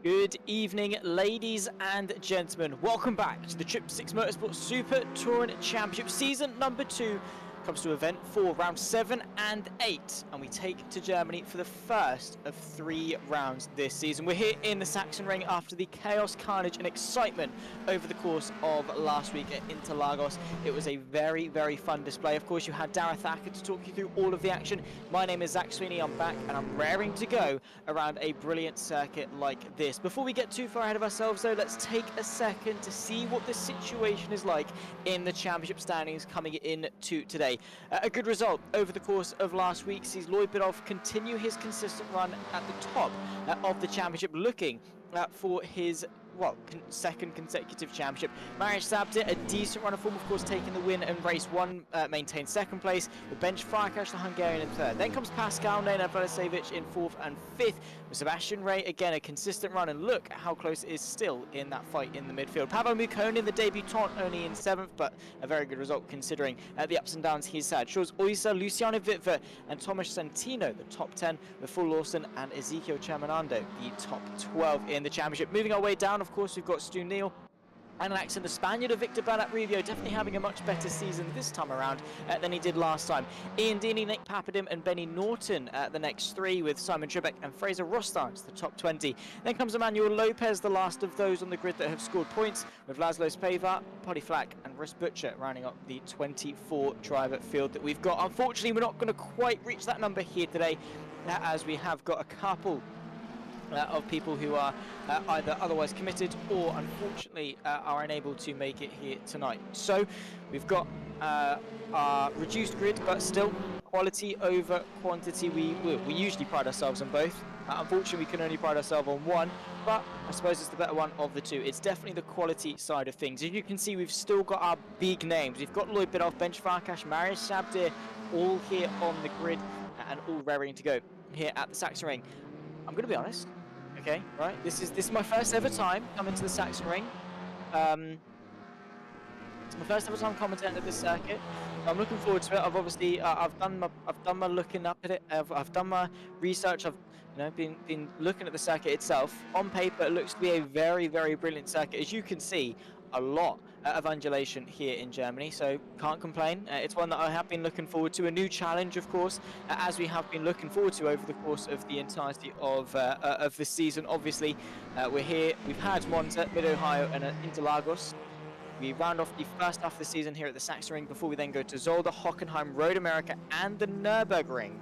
Good evening, ladies and gentlemen. Welcome back to the Trippsix Motorsport Super Touring Championship. Season number 2 comes to event 4, round 7 and 8, and we take to Germany for the first of 3 rounds this season. We're here in the Sachsenring after the chaos, carnage and excitement over the course of last week at Interlagos. It was a very, very fun display. Of course, you had Darragh Thacker to talk you through all of the action. My name is Zach Sweeney. I'm back and I'm raring to go around a brilliant circuit like this. Before we get too far ahead of ourselves though, let's take a second to see what the situation is like in the championship standings coming in to today. A good result over the course of last week sees Lloyd Biddulph continue his consistent run at the top of the championship, looking for his second consecutive championship. Mariusz Zabdyr, a decent run of form, of course, taking the win in race 1, maintained 2nd place, with Bence Farkas, the Hungarian, in 3rd. Then comes Pascal Nenad-Vlasevic in 4th and 5th, with Sachsenring, again, a consistent run, and look at how close it is still in that fight in the midfield. Pavel Mukonin, the debutant, only in 7th, but a very good result considering the ups and downs he's had. Shows Oysa, Luciano Vitver, and Thomas Santino, the top 10, with Full Lawson and Ezekiel Chaminando, the top 12 in the championship. Moving our way down, of course, we've got Stu Neal and Axon, the Spaniard of Victor Bernat Rubio, definitely having a much better season this time around than he did last time. Ian Deeney, Nick Papadim and Benny Norton the next 3, with Simon Trebek and Fraser Rostans the top 20. Then comes Emmanuel Lopez, the last of those on the grid that have scored points, with Laszlo Spava, Poddy Flack and Russ Butcher rounding up the 24 driver field that we've got. Unfortunately, we're not going to quite reach that number here today, as we have got a couple of people who are either otherwise committed or unfortunately are unable to make it here tonight. So we've got our reduced grid, but still quality over quantity. We usually pride ourselves on both. Unfortunately, we can only pride ourselves on one, but I suppose it's the better one of the two. It's definitely the quality side of things. As you can see, we've still got our big names. We've got Lloyd Biddulph, Bence Farkas, Mariusz Zabdyr, all here on the grid and all raring to go here at the Sachsenring. I'm going to be honest. Okay, right. This is my first ever time coming to the Sachsenring. It's my first ever time commentating at this circuit. I'm looking forward to it. I've obviously I've done my looking up at it. I've done my research. I've been looking at the circuit itself. On paper, it looks to be a very, very brilliant circuit. As you can see, a lot of undulation here in Germany, so can't complain. It's one that I have been looking forward to, a new challenge, of course, as we have been looking forward to over the course of the entirety of this season. Obviously, we're here. We've had Monza, Mid-Ohio, and Interlagos. We round off the first half of the season here at the Sachsenring before we then go to Zolder, Hockenheim, Road America, and the Nürburgring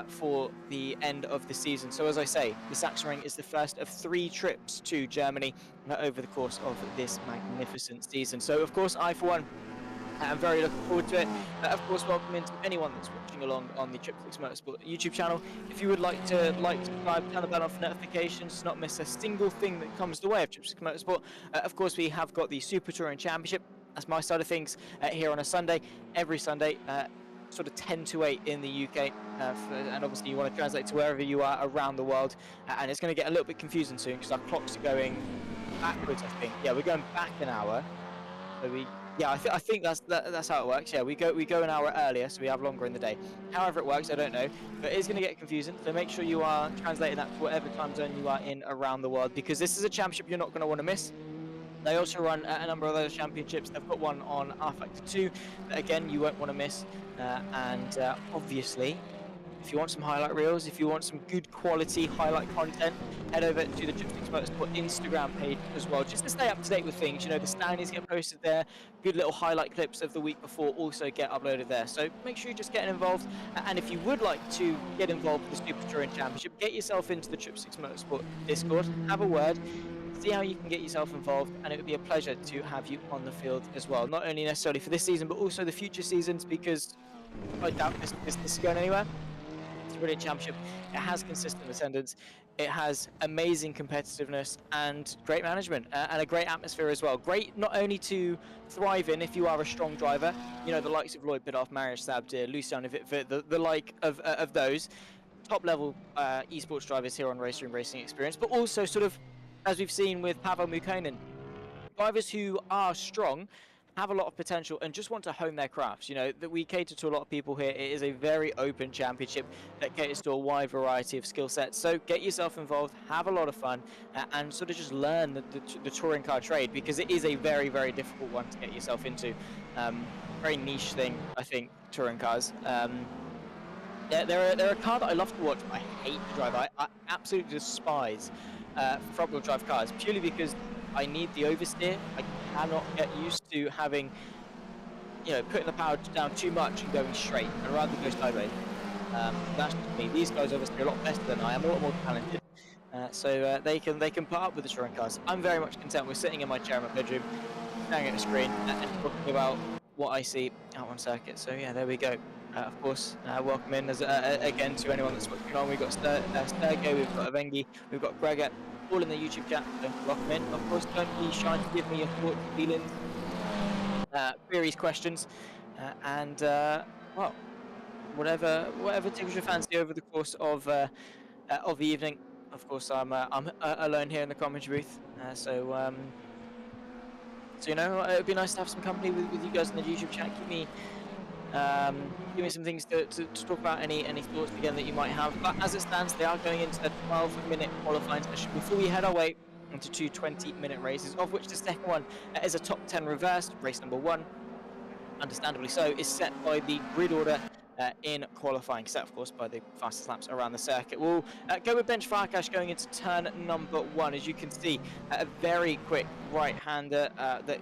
for the end of the season. So as I say, the Sachsenring is the first of 3 trips to Germany over the course of this magnificent season. So of course, I for one am very looking forward to it. Of course, welcome into anyone that's watching along on the Trippsix Motorsport YouTube channel. If you would like to subscribe, turn the bell on for notifications to not miss a single thing that comes the way of Trippsix Motorsport. Of course, we have got the Super Touring Championship. That's my side of things here on a Sunday, every Sunday. Sort of 10 to 8 in the UK, and obviously you want to translate to wherever you are around the world, and it's going to get a little bit confusing soon because our clocks are going backwards. I think, yeah, we're going back an hour. So I think that's how it works. Yeah, we go an hour earlier, so we have longer in the day. However it works, I don't know, but it's going to get confusing. So make sure you are translating that to whatever time zone you are in around the world, because this is a championship you're not going to want to miss. They also run a number of other championships. They've got one on R-Factor 2 that, again, you won't want to miss. And obviously, if you want some highlight reels, if you want some good quality highlight content, head over to the Trippsix Motorsport Instagram page as well, just to stay up to date with things. You know, the standings get posted there. Good little highlight clips of the week before also get uploaded there. So make sure you just get involved. And if you would like to get involved with the Super Touring Championship, get yourself into the Trippsix Motorsport Discord, have a word. See how you can get yourself involved, and it would be a pleasure to have you on the field as well. Not only necessarily for this season, but also the future seasons, because I doubt this is going anywhere. It's a brilliant championship. It has consistent attendance. It has amazing competitiveness and great management and a great atmosphere as well. Great not only to thrive in if you are a strong driver, you know, the likes of Lloyd Biddulph, Mariusz Zabdyr, Luciano Vitver, the like of those top level esports drivers here on Racer Room Racing Experience, but also sort of, as we've seen with Pavel Mukonin, drivers who are strong have a lot of potential and just want to hone their crafts. You know, that we cater to a lot of people here. It is a very open championship that caters to a wide variety of skill sets. So get yourself involved, have a lot of fun, and sort of just learn the touring car trade, because it is a very, very difficult one to get yourself into. Very niche thing, I think, touring cars. Yeah, they're a car that I love to watch, but I hate to drive. I absolutely despise front-wheel drive cars, purely because I need the oversteer. I cannot get used to having, you know, putting the power down too much and going straight. I'd rather go sideways. That's just me. These guys obviously are a lot better than I am, a lot more talented. So they can put up with the touring cars. I'm very much content with sitting in my chair in my bedroom, staring at the screen, and talking about what I see out on circuit. So yeah, there we go. Of course, welcome in again to anyone that's watching on. We've got Sturgo, we've got Avengi, we've got Gregor, all in the YouTube chat. So welcome in. Of course, don't be shy to give me your thoughts, feelings, queries, questions, and well, whatever tickles your fancy over the course of the evening. Of course, I'm alone here in the commentary booth, so you know, it would be nice to have some company with you guys in the YouTube chat. Give me some things to talk about, any thoughts again that you might have. But as it stands, they are going into a 12-minute qualifying session before we head our way into two 20-minute races, of which the second one is a top 10 reverse. Race number 1, understandably so, is set by the grid order in qualifying, set of course by the fastest laps around the circuit. We'll go with Bence Farkas going into turn number 1. As you can see, a very quick right-hander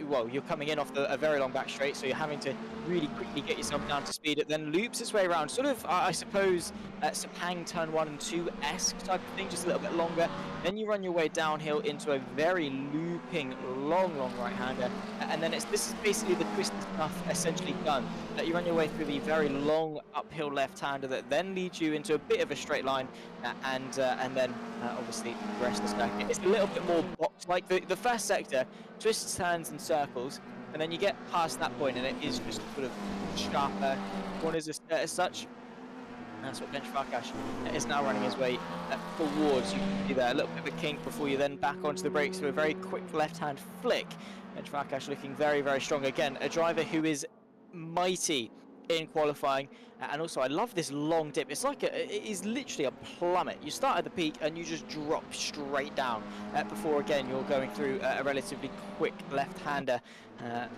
well, you're coming in off a very long back straight, so you're having to really quickly get yourself down to speed. It then loops its way around, sort of I suppose Sepang turn 1 and 2-esque type of thing, just a little bit longer. Then you run your way downhill into a very looping long right-hander, and then this is basically the twisted stuff essentially done. You run your way through the very long uphill left-hander that then leads you into a bit of a straight line, and then obviously the rest of the circuit. It's a little bit more box-like. The first sector twists, turns and circles, and then you get past that point and it is just sort of sharper corners as such. That's what Bence Farkas is now running his way towards. You can see there a little bit of a kink before you then back onto the brakes with a very quick left-hand flick. Bence Farkas looking very, very strong. Again, a driver who is mighty in qualifying, and also I love this long dip. It's like it is literally a plummet. You start at the peak and you just drop straight down before again you're going through a relatively quick left-hander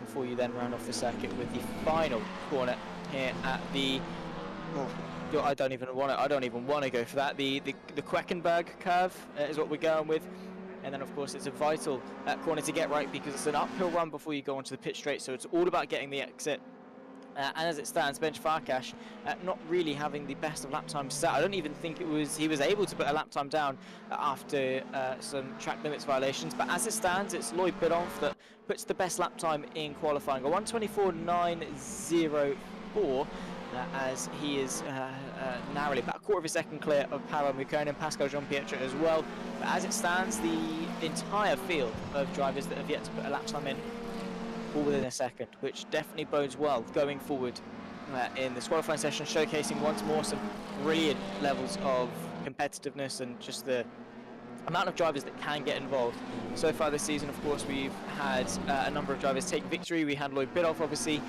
before you then round off the circuit with the final corner here at the I don't even want to go for that. The Queckenberg curve is what we're going with. And then, of course, it's a vital corner to get right, because it's an uphill run before you go onto the pit straight. So it's all about getting the exit. And as it stands, Bence Farkas not really having the best of lap times set. I don't even think he was able to put a lap time down after some track limits violations. But as it stands, it's Lloyd Biddulph that puts the best lap time in qualifying, a 1:24.904. As he is narrowly about a quarter of a second clear of Paolo Mucone and Pascal Jean-Pietro as well. But as it stands, the entire field of drivers that have yet to put a lap time in, all within a second, which definitely bodes well going forward in this qualifying session, showcasing once more some brilliant levels of competitiveness and just the amount of drivers that can get involved. So far this season, of course, we've had a number of drivers take victory. We had Lloyd Biddulph, obviously,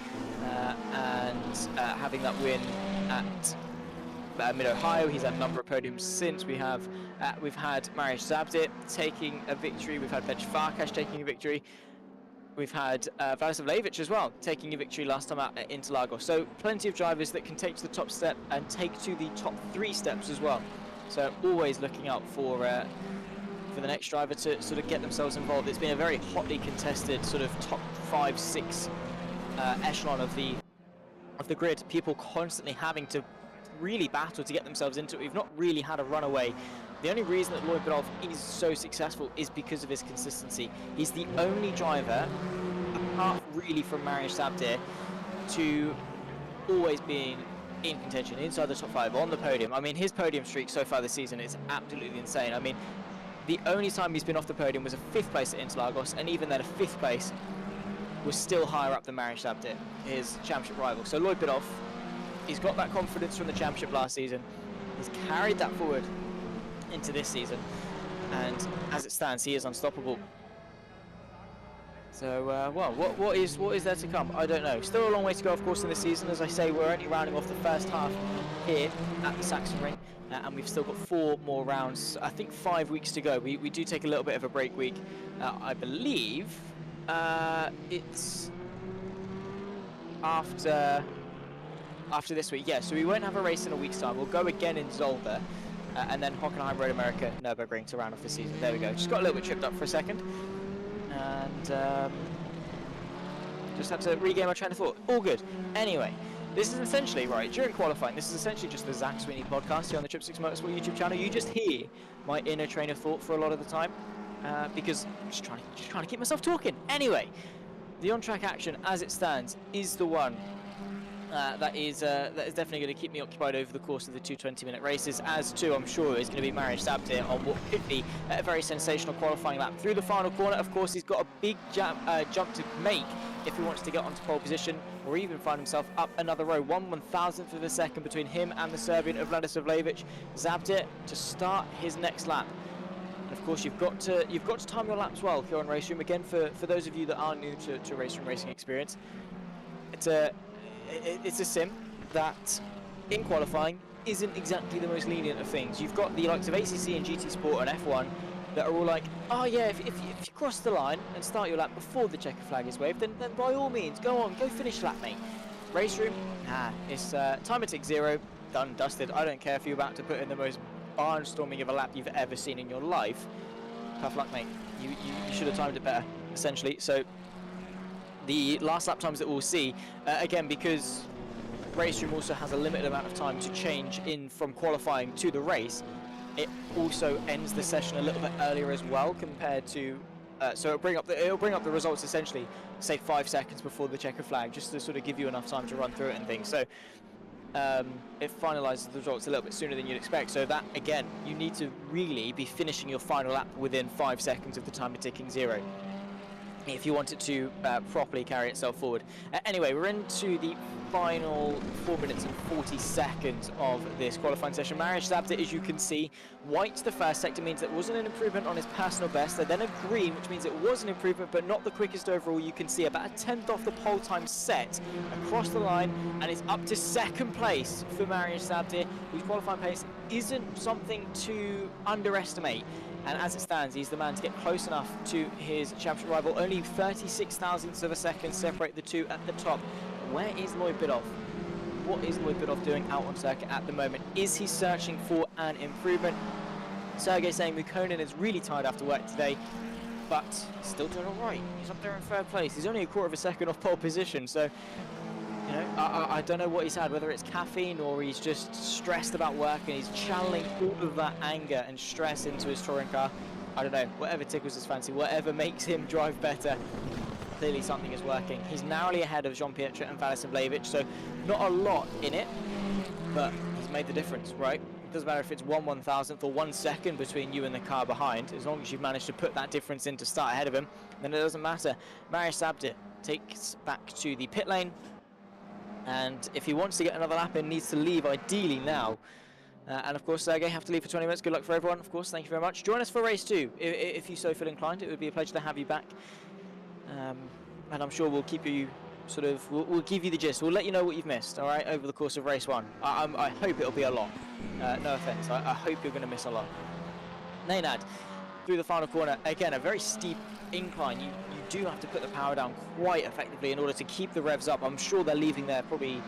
and having that win at Mid-Ohio. He's had a number of podiums since. We've had Mariusz Zabdyr taking a victory. We've had Bence Farkas taking a victory. We've had Vladislav Levic as well taking a victory last time out at Interlagos. So plenty of drivers that can take to the top step and take to the top 3 steps as well. So always looking out for the next driver to sort of get themselves involved. It's been a very hotly contested sort of top 5, 6 echelon of the grid. People constantly having to really battle to get themselves into it. We've not really had a runaway. The only reason that Lloyd Biddulph is so successful is because of his consistency. He's the only driver, apart really from Mariusz Zabdyr, to always being in contention, inside the top 5, on the podium. I mean, his podium streak so far this season is absolutely insane. I mean, the only time he's been off the podium was a 5th place at Interlagos, and even then a 5th place was still higher up than Mariusz Zabdyr, his championship rival. So Lloyd Biddulph, he's got that confidence from the championship last season. He's carried that forward into this season, and as it stands, he is unstoppable. So, well, what is there to come? I don't know. Still a long way to go, of course, in the season. As I say, we're only rounding off the first half here at the Sachsenring, and we've still got 4 more rounds. I think 5 weeks to go. We do take a little bit of a break week. I believe it's after this week. Yeah, so we won't have a race in a week's time. We'll go again in Zolder, and then Hockenheim Road America, Nürburgring to round off the season. There we go. Just got a little bit tripped up for a second. And just had to regain my train of thought. All good. Anyway, this is essentially, right, during qualifying, this is essentially just the Zach Sweeney podcast here on the Trippsix Motorsport YouTube channel. You just hear my inner train of thought for a lot of the time, because I'm just trying to keep myself talking. Anyway, the on-track action as it stands is the one that is definitely going to keep me occupied over the course of the 2 20-minute races, as too, I'm sure, is going to be Mariusz Zabdyr on what could be a very sensational qualifying lap. Through the final corner, of course, he's got a big jump to make if he wants to get onto pole position, or even find himself up another row. 1/1000th of a second between him and the Serbian of Vladislav Zabdyr to start his next lap. And of course, you've got to time your laps well here on Race Room. Again, for those of you that are new to Race Room racing experience, it's a sim that in qualifying isn't exactly the most lenient of things. You've got the likes of ACC and GT Sport and F1 that are all like, oh yeah, if you cross the line and start your lap before the checker flag is waved, then by all means, go finish lap, mate. Race Room, nah, it's time and tick 0, done, dusted. I don't care if you're about to put in the most barnstorming of a lap you've ever seen in your life. Tough luck, mate. You should have timed it better, essentially. So the last lap times that we'll see, again, because Race Room also has a limited amount of time to change in from qualifying to the race, it also ends the session a little bit earlier as well compared to, so it'll bring up the results essentially, say 5 seconds before the checker flag, just to sort of give you enough time to run through it and things. So it finalises the results a little bit sooner than you'd expect. So that, again, you need to really be finishing your final lap within 5 seconds of the timer ticking 0. If you want it to properly carry itself forward. Anyway, we're into the final 4 minutes and 40 seconds of this qualifying session. Mariusz Zabdyr, as you can see, white the first sector means it wasn't an improvement on his personal best, and then a green, which means it was an improvement, but not the quickest overall. You can see about a 10th off the pole time set across the line, and it's up to second place for Mariusz Zabdyr, whose qualifying pace isn't something to underestimate. And as it stands, he's the man to get close enough to his championship rival. Only 36 thousandths of a second separate the two at the top. Where is Lloyd Biddulph? What is Lloyd Biddulph doing out on circuit at the moment? Is he searching for an improvement? Sergey saying Mukonin is really tired after work today, but still doing all right. He's up there in third place. He's only a quarter of a second off pole position, so you know, I don't know what he's had, whether it's caffeine or he's just stressed about work and he's channeling all of that anger and stress into his touring car. I don't know, whatever tickles his fancy, whatever makes him drive better, clearly something is working. He's narrowly ahead of Jean-Pierre and Vladislav, so not a lot in it, but he's made the difference, right? It doesn't matter if it's 1/1000th or 1 second between you and the car behind, as long as you've managed to put that difference in to start ahead of him, then it doesn't matter. Mariusz Zabdyr takes back to the pit lane, and if he wants to get another lap in, needs to leave ideally now. And of course, Sergey have to leave for 20 minutes. Good luck for everyone, of course. Thank you very much. Join us for race 2 if you so feel inclined. It would be a pleasure to have you back. And I'm sure we'll keep you we'll give you the gist. We'll let you know what you've missed, all right, over the course of race 1. I hope it'll be a lot. No offense. I hope you're going to miss a lot. Naynad through the final corner. Again, a very steep incline. You do have to put the power down quite effectively in order to keep the revs up. I'm sure they're leaving there probably,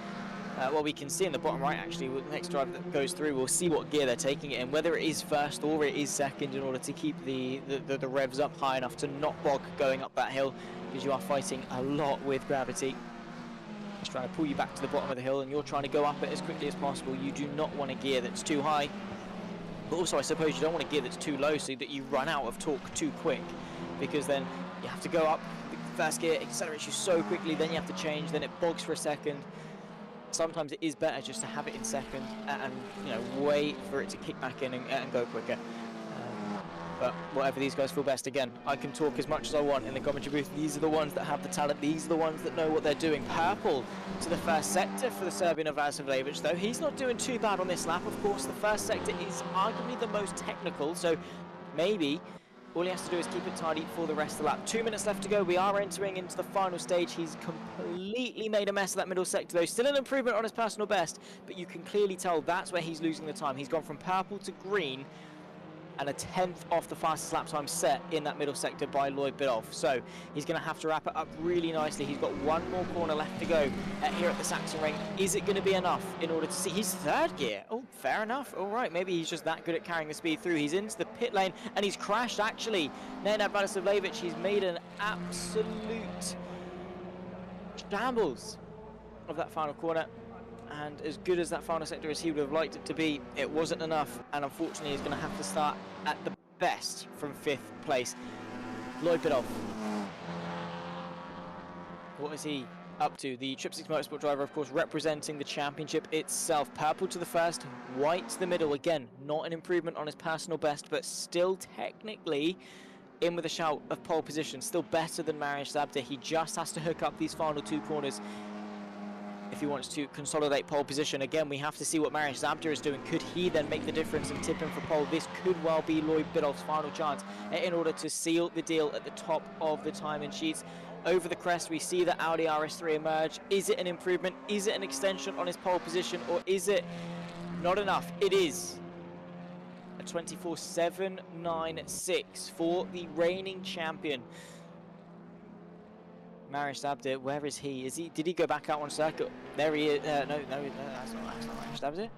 well, we can see in the bottom right actually, with the next drive that goes through, we'll see what gear they're taking it in, whether it is first or it is second, in order to keep the revs up high enough to not bog going up that hill, because you are fighting a lot with gravity. It's trying to pull you back to the bottom of the hill and you're trying to go up it as quickly as possible. You do not want a gear that's too high, but also I suppose you don't want a gear that's too low so that you run out of torque too quick, because then you have to go up, the first gear accelerates you so quickly, then you have to change, then it bogs for a second. Sometimes it is better just to have it in second and you know, wait for it to kick back in and go quicker. But whatever these guys feel best. Again, I can talk as much as I want in the commentary booth. These are the ones that have the talent. These are the ones that know what they're doing. Purple to the first sector for the Serbian of Vladislav, though. He's not doing too bad on this lap. Of course, the first sector is arguably the most technical, so maybe All he has to do is keep it tidy for the rest of the lap. 2 minutes left to go. We are entering into the final stage. He's completely made a mess of that middle sector though. Still an improvement on his personal best, but you can clearly tell that's where he's losing the time. He's gone from purple to green, and a 10th off the fastest lap time set in that middle sector by Lloyd Biddulph. So he's going to have to wrap it up really nicely. He's got one more corner left to go here at the Sachsenring. Is it going to be enough in order to see his third gear? Oh, fair enough. All right, maybe he's just that good at carrying the speed through. He's into the pit lane and he's crashed actually. Nenad Vladislavljevic, he's made an absolute shambles of that final corner. And as good as that final sector as he would have liked it to be, it wasn't enough, and unfortunately he's going to have to start at the best from 5th place. Lloyd Biddulph, what is he up to? The Trippsix Motorsport driver, of course, representing the championship itself. Purple to the first, white to the middle. Again, not an improvement on his personal best, but still technically in with a shout of pole position. Still better than Mariusz Zabdyr. He just has to hook up these final 2 corners if he wants to consolidate pole position. Again, we have to see what Mariusz Zabdyr is doing. Could he then make the difference and tip him for pole? This could well be Lloyd Biddulph's final chance in order to seal the deal at the top of the timing sheets. Over the crest, we see the Audi RS3 emerge. Is it an improvement? Is it an extension on his pole position? Or is it not enough? It is a 24.796 for the reigning champion. Mariusz Zabdyr, where is he? Did he go back out on circuit? There he is. No, that's not Mariusz Zabdyr.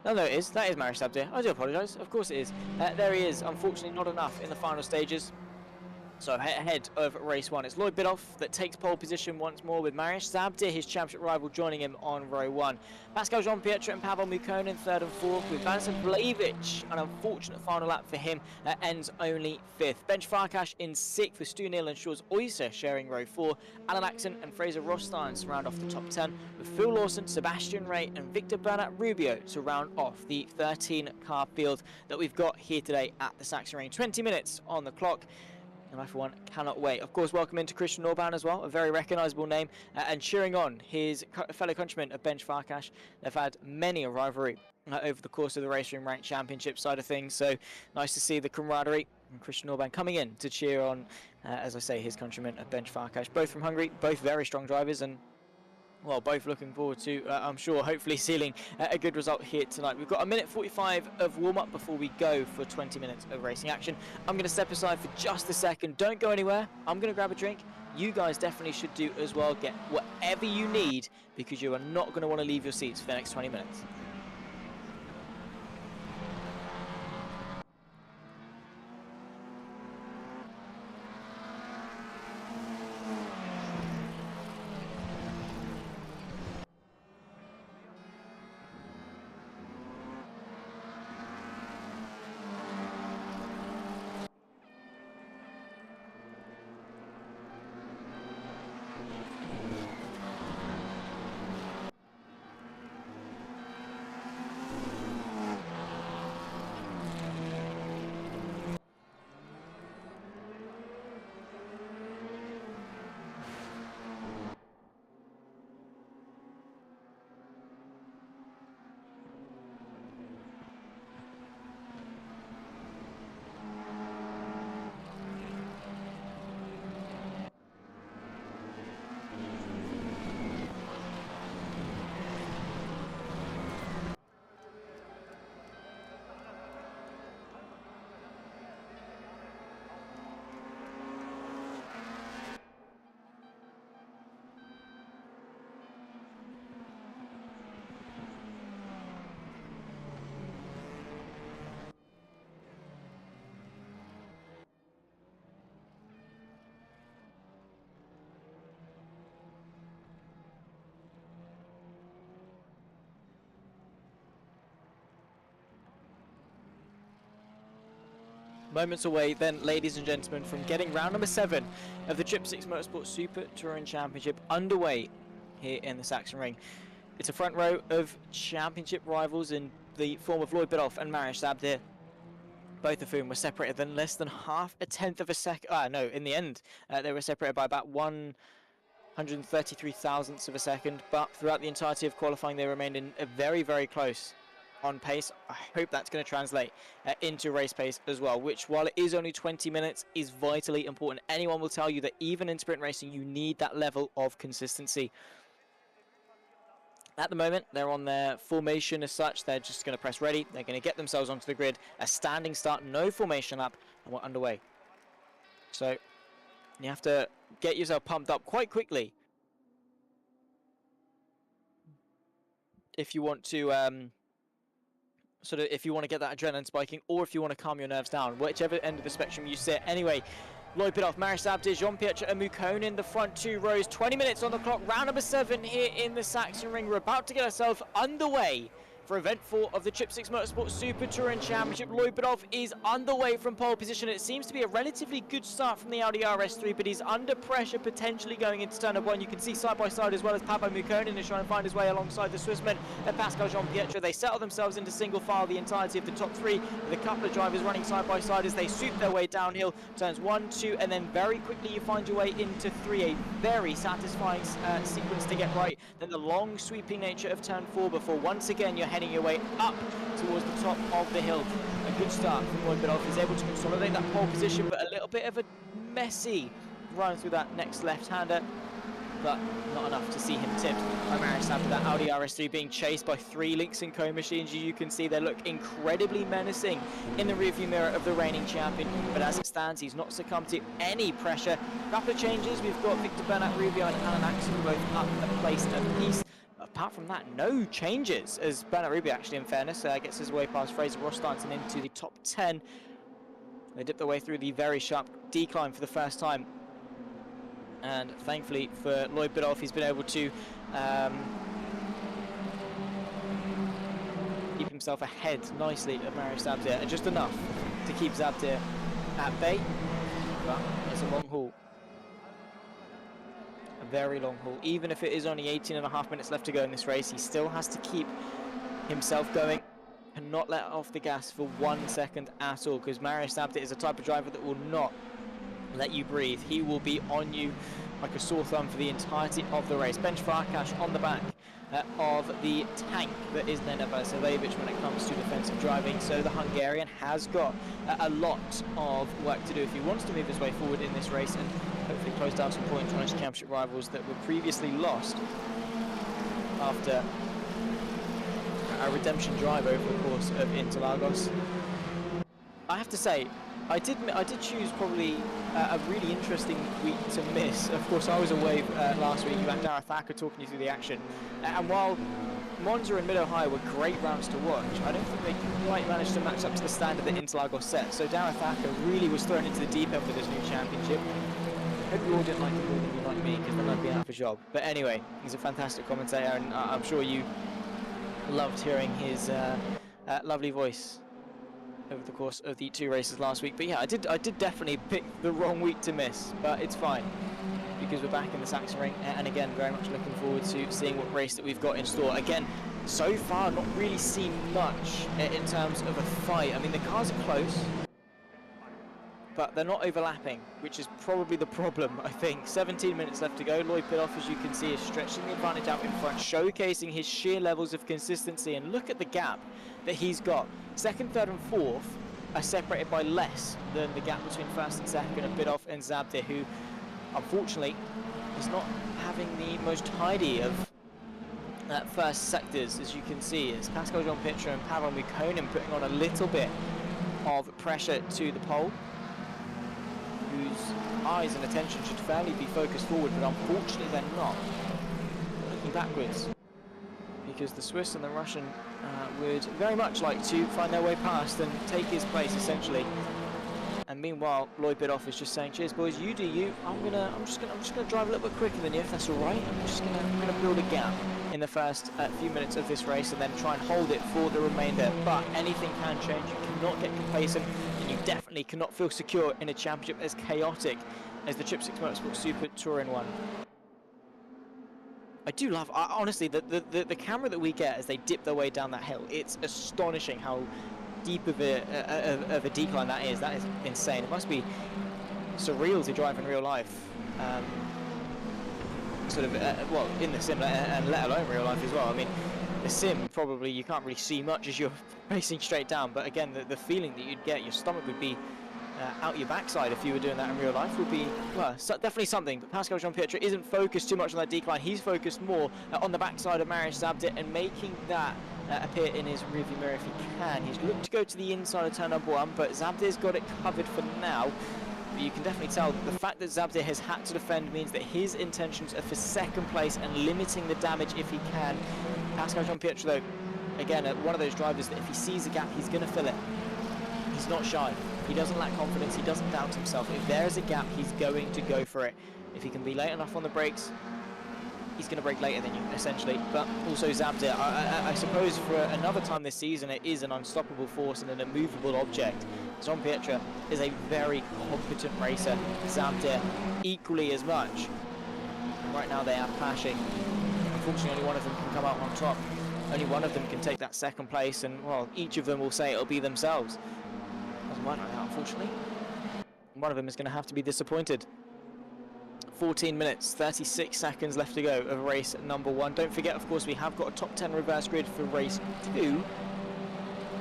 No, it is. That is Mariusz Zabdyr. I do apologise. Of course it is. There he is. Unfortunately, not enough in the final stages. So ahead of race 1, it's Lloyd Biddulph that takes pole position once more, with Mariusz Zabdyr, his championship rival, joining him on row 1. Pascal Jean-Pietro and Pavel Mukkonen 3rd and 4th, with Bence Farkas. An unfortunate final lap for him, ends only 5th. Bence Farkas in 6th, with Stu Neal and Shores Oyster sharing row 4. Alan Axon and Fraser Rostein to round off the top 10, with Phil Lawson, Sebastian Ray and Victor Bernat Rubio to round off the 13-car field that we've got here today at the Sachsenring. 20 minutes on the clock. And I, for one, cannot wait. Of course, welcome into Christian Orban as well, a very recognisable name, and cheering on his fellow countrymen of Bence Farkas. They've had many a rivalry over the course of the Racing Rank Championship side of things, so nice to see the camaraderie and Christian Orban coming in to cheer on, as I say, his countrymen of Bence Farkas. Both from Hungary, both very strong drivers, and well, both looking forward to, I'm sure, hopefully sealing a good result here tonight. We've got a minute 45 of warm-up before we go for 20 minutes of racing action. I'm going to step aside for just a second. Don't go anywhere. I'm going to grab a drink. You guys definitely should do as well. Get whatever you need, because you are not going to want to leave your seats for the next 20 minutes. Moments away then, ladies and gentlemen, from getting round number 7 of the Trippsix Motorsport Super Touring Championship underway here in the Sachsenring. It's a front row of championship rivals in the form of Lloyd Biddulph and Mariusz Zabdyr, both of whom were separated than less than half a tenth of a second. No, in the end, they were separated by about 133 thousandths of a second, but throughout the entirety of qualifying, they remained in a very, very close on pace. I hope that's going to translate into race pace as well, which, while it is only 20 minutes, is vitally important. Anyone will tell you that even in sprint racing, you need that level of consistency. At the moment, they're on their formation as such. They're just going to press ready. They're going to get themselves onto the grid. A standing start, no formation lap, and we're underway. So you have to get yourself pumped up quite quickly if you want to if you want to get that adrenaline spiking, or if you want to calm your nerves down, whichever end of the spectrum you sit. Anyway, Lloyd Biddulph, Mariusz Zabdyr, Jean-Pierre and Mukkonen, the front 2 rows. 20 minutes on the clock, round number 7 here in the Sachsenring. We're about to get ourselves underway for event 4 of the Trippsix Motorsport Super Touring Championship. Lloyd Biddulph is underway from pole position. It seems to be a relatively good start from the Audi RS3, but he's under pressure potentially going into turn 1. You can see side by side as well as Pavel Mukkonen is trying to find his way alongside the Swissman and Pascal Jean-Pierre. They settle themselves into single file the entirety of the top 3, with a couple of drivers running side by side as they sweep their way downhill. Turns 1, 2, and then very quickly you find your way into 3. A very satisfying sequence to get right. Then the long sweeping nature of turn 4 before once again you're heading your way up towards the top of the hill. A good start from Lloyd Biddulph. He's able to consolidate that pole position, but a little bit of a messy run through that next left-hander, but not enough to see him tipped by Mariusz after that Audi RS3 being chased by 3 Lynx & Co machines. You can see they look incredibly menacing in the rearview mirror of the reigning champion, but as it stands, he's not succumbed to any pressure. Couple of changes. We've got Victor Bernat Rubio and Alan Axel both up a place apiece. Apart from that, no changes, as Bernat Rubio, actually, in fairness, gets his way past Fraser Rostanton into the top 10. They dip their way through the very sharp decline for the first time. And thankfully for Lloyd Biddulph, he's been able to keep himself ahead nicely of Mariusz Zabdyr, just enough to keep Zabdyr at bay, but it's a long haul. Very long haul. Even if it is only 18.5 minutes left to go in this race, he still has to keep himself going and not let off the gas for 1 second at all, because Mariusz Zabdyr is the type of driver that will not let you breathe. He will be on you like a sore thumb for the entirety of the race. Bence Farkas on the back of the tank that is Nenad Vasiljevic when it comes to defensive driving. So the Hungarian has got a lot of work to do if he wants to move his way forward in this race and hopefully close down some points on his championship rivals that were previously lost after a redemption drive over the course of Interlagos. I have to say, I did choose probably a really interesting week to miss. Of course, I was away last week. You had Darragh Thacker talking you through the action, and while Monza and Mid-Ohio were great rounds to watch, I don't think they quite managed to match up to the standard that Interlagos set. So Darragh Thacker really was thrown into the deep end for this new championship. I hope you all didn't like him more than you like me, because then I'd be out of a job. But anyway, he's a fantastic commentator, and I'm sure you loved hearing his lovely voice over the course of the 2 races last week. But yeah, I did definitely pick the wrong week to miss, but it's fine, because we're back in the Sachsenring, and again, very much looking forward to seeing what race that we've got in store. Again, so far, not really seen much in terms of a fight. I mean, the cars are close, but they're not overlapping, which is probably the problem, I think. 17 minutes left to go. Lloyd Biddulph, as you can see, is stretching the advantage out in front, showcasing his sheer levels of consistency, and look at the gap that he's got. Second, third and fourth are separated by less than the gap between first and second of Biddulph and Zabdyr, who unfortunately is not having the most tidy of first sectors. As you can see, it's Pascal Jean-Pierre and Pavel Mukkonen putting on a little bit of pressure to the pole, whose eyes and attention should fairly be focused forward, but unfortunately they're not. Looking backwards, because the Swiss and the Russian would very much like to find their way past and take his place, essentially. And meanwhile, Lloyd Biddulph is just saying, "Cheers, boys. You do you. I'm just gonna drive a little bit quicker than you, if that's all right. I'm gonna build a gap in the first few minutes of this race, and then try and hold it for the remainder. But anything can change. You cannot get complacent, and you definitely cannot feel secure in a championship as chaotic as the Trippsix Motorsport Super Touring one." I do love, honestly, the camera that we get as they dip their way down that hill. It's astonishing how deep of a decline that is. That is insane. It must be surreal to drive in real life, well, in the sim, and let alone real life as well. I mean, the sim, probably you can't really see much as you're racing straight down, but again, the feeling that you'd get, your stomach would be out your backside if you were doing that in real life, would be, well, definitely something. But Pascal Jean-Pierre isn't focused too much on that decline. He's focused more on the backside of Mariusz Zabdyr and making that appear in his rearview mirror if he can. He's looked to go to the inside of turn number 1, but Zabdyr's got it covered for now. But you can definitely tell that the fact that Zabdyr has had to defend means that his intentions are for second place and limiting the damage if he can. Pascal Jean-Pierre, though, again, one of those drivers that if he sees a gap, he's going to fill it. He's not shy. He doesn't lack confidence. He doesn't doubt himself. If there is a gap, he's going to go for it. If he can be late enough on the brakes, he's going to brake later than you, essentially. But also Zabdyr, I suppose for another time this season, it is an unstoppable force and an immovable object. Jean-Pierre is a very competent racer. Zabdyr equally as much. And right now they are clashing. Unfortunately, only one of them can come out on top. Only one of them can take that second place, and well, each of them will say it'll be themselves. Doesn't work like that, unfortunately. One of them is going to have to be disappointed. 14 minutes, 36 seconds left to go of race number 1. Don't forget, of course, we have got a top 10 reverse grid for race 2.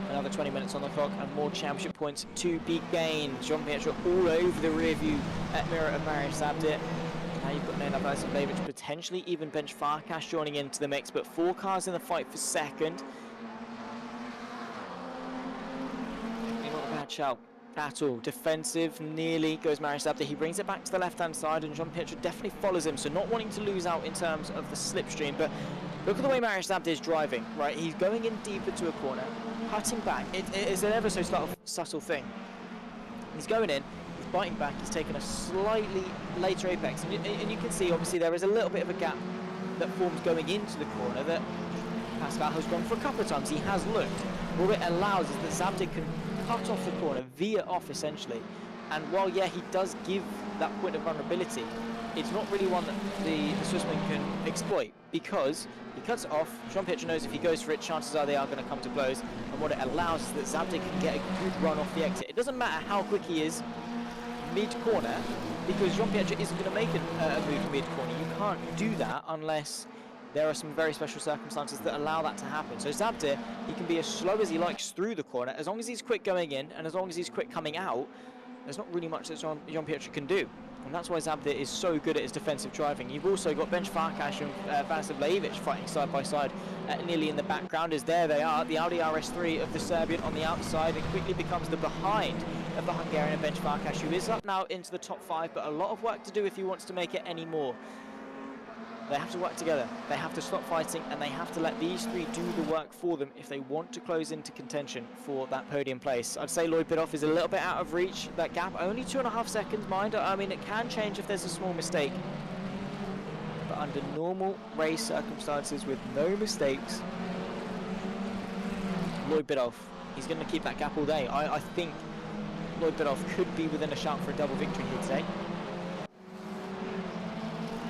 Another 20 minutes on the clock and more championship points to be gained. Jean-Pierre all over the rear view mirror of Mariusz Zabdyr. Now you've got Bence Farkas, potentially even Bence Farkas joining into the mix, but 4 cars in the fight for second. Not a bad shout at all. Defensive, nearly goes Mariusz Zabdyr. He brings it back to the left-hand side, and Jean-Pierre definitely follows him, so not wanting to lose out in terms of the slipstream. But look at the way Mariusz Zabdyr is driving, right? He's going in deeper to a corner, cutting back. It is an ever so subtle thing. He's going in, he's biting back, he's taken a slightly later apex, and you can see, obviously, there is a little bit of a gap that forms going into the corner that Pascal has gone for a couple of times. He has looked. What it allows is that Zabdyr can cut off the corner, veer off essentially, and while yeah, he does give that point of vulnerability, it's not really one that the Swissman can exploit, because he cuts it off. Jean-Pierre knows if he goes for it, chances are they are going to come to blows, and what it allows is that Zabdyr can get a good run off the exit. It doesn't matter how quick he is mid-corner, because Jean-Pierre isn't going to make a move mid-corner. You can't do that unless there are some very special circumstances that allow that to happen. So Zabdyr, he can be as slow as he likes through the corner, as long as he's quick going in, and as long as he's quick coming out, there's not really much that Jean-Pierre can do. And that's why Zabdyr is so good at his defensive driving. You've also got Bence Farkas and Bence Farkas fighting side by side nearly in the background, as there they are, the Audi RS3 of the Serbian on the outside. It quickly becomes the behind of the Hungarian Bence Farkas, who is up now into the top 5, but a lot of work to do if he wants to make it any more. They have to work together. They have to stop fighting, and they have to let these 3 do the work for them if they want to close into contention for that podium place. I'd say Lloyd Biddulph is a little bit out of reach. That gap, only 2.5 seconds, mind. I mean, it can change if there's a small mistake. But under normal race circumstances with no mistakes, Lloyd Biddulph, he's going to keep that gap all day. I think Lloyd Biddulph could be within a shout for a double victory here today.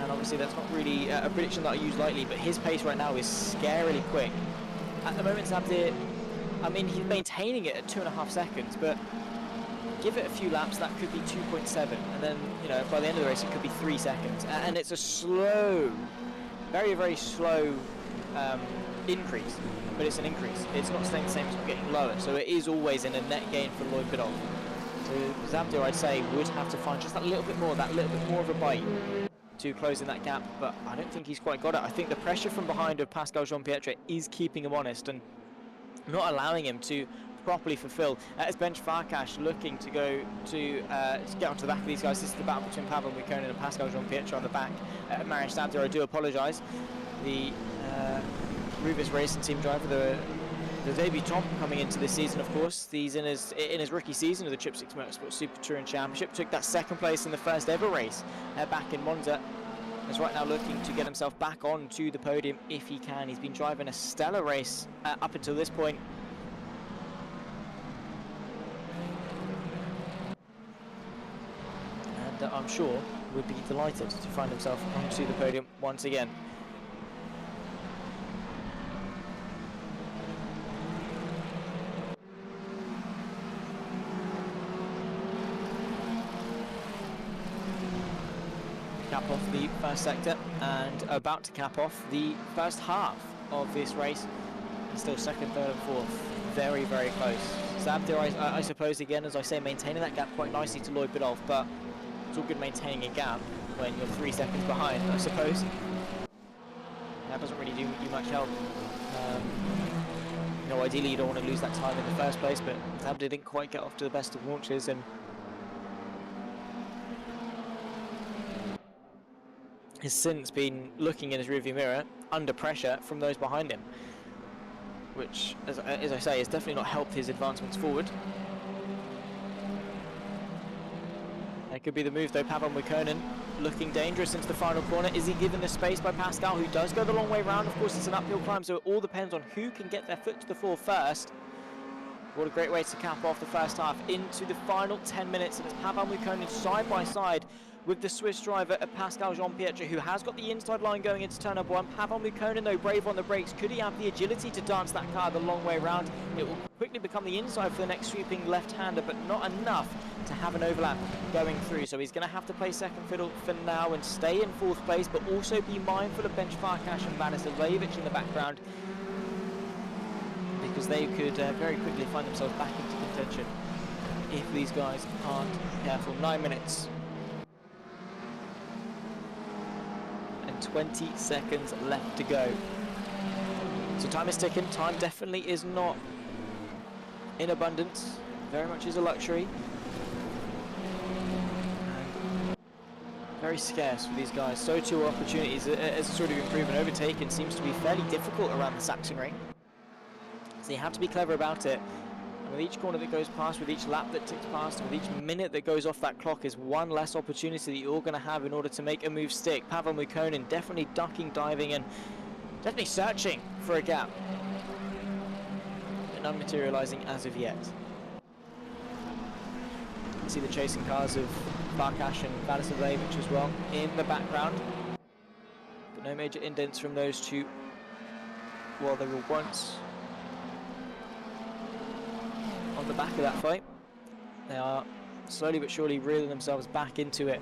And obviously that's not really a prediction that I use lightly, but his pace right now is scarily quick. At the moment, Zabdyr, I mean, he's maintaining it at 2.5 seconds, but give it a few laps, that could be 2.7, and then, you know, by the end of the race, it could be 3 seconds. And it's a slow, very, very slow increase, but it's an increase. It's not staying the same, it's not getting lower, so it is always in a net gain for Lloyd Biddulph. So Zabdyr, I'd say, would have to find just that little bit more of a bite to closing that gap, but I don't think he's quite got it. I think the pressure from behind of Pascal Jean-Pierre is keeping him honest and not allowing him to properly fulfill. As Bence Farkas looking to go to get onto the back of these guys. This is the battle between Pavel Mikonin and Pascal Jean-Pierre on the back. Mariusz Zabdyr, I do apologise. The Rubis Racing Team driver, the debutant coming into this season, of course. He's in his rookie season of the Trippsix Motorsport Super Touring Championship. Took that second place in the first ever race back in Monza. Is right now looking to get himself back onto the podium if he can. He's been driving a stellar race up until this point. And I'm sure would be delighted to find himself onto the podium once again. Cap off the first sector and about to cap off the first half of this race. He's still second, third and fourth. Very, very close. Zabdyr, I suppose, again, as I say, maintaining that gap quite nicely to Lloyd Biddulph, but it's all good maintaining a gap when you're 3 seconds behind, I suppose. That doesn't really do you much help. You know, ideally you don't want to lose that time in the first place, but Zabdyr didn't quite get off to the best of launches, and has since been looking in his rearview mirror under pressure from those behind him, which, as I say, has definitely not helped his advancements forward. That could be the move though. Pavel Mukonin looking dangerous into the final corner. Is he given the space by Pascal, who does go the long way round? Of course, it's an uphill climb, so it all depends on who can get their foot to the floor first. What a great way to cap off the first half into the final 10 minutes. And it's Pavel Mukonin side by side with the Swiss driver Pascal Jean-Pietre, who has got the inside line going into turn number 1. Pavel Mukonin, though, brave on the brakes. Could he have the agility to dance that car the long way round? It will quickly become the inside for the next sweeping left-hander, but not enough to have an overlap going through. So he's going to have to play second fiddle for now and stay in 4th place, but also be mindful of Bence Farkas and Mariusz Zabdyr in the background, because they could very quickly find themselves back into contention if these guys aren't careful. 9 minutes and 20 seconds left to go. So time is ticking. Time definitely is not in abundance. Very much is a luxury. And very scarce for these guys. So too opportunities, as it's already been proven, overtaking seems to be fairly difficult around the Sachsenring. So you have to be clever about it. And with each corner that goes past, with each lap that ticks past, with each minute that goes off that clock is one less opportunity that you're going to have in order to make a move stick. Pavel Mukonin definitely ducking, diving, and definitely searching for a gap. And unmaterializing as of yet. You see the chasing cars of Farkas and Mariusz Zabdyr as well in the background. But no major indents from those two while they were once on the back of that fight. They are slowly but surely reeling themselves back into it.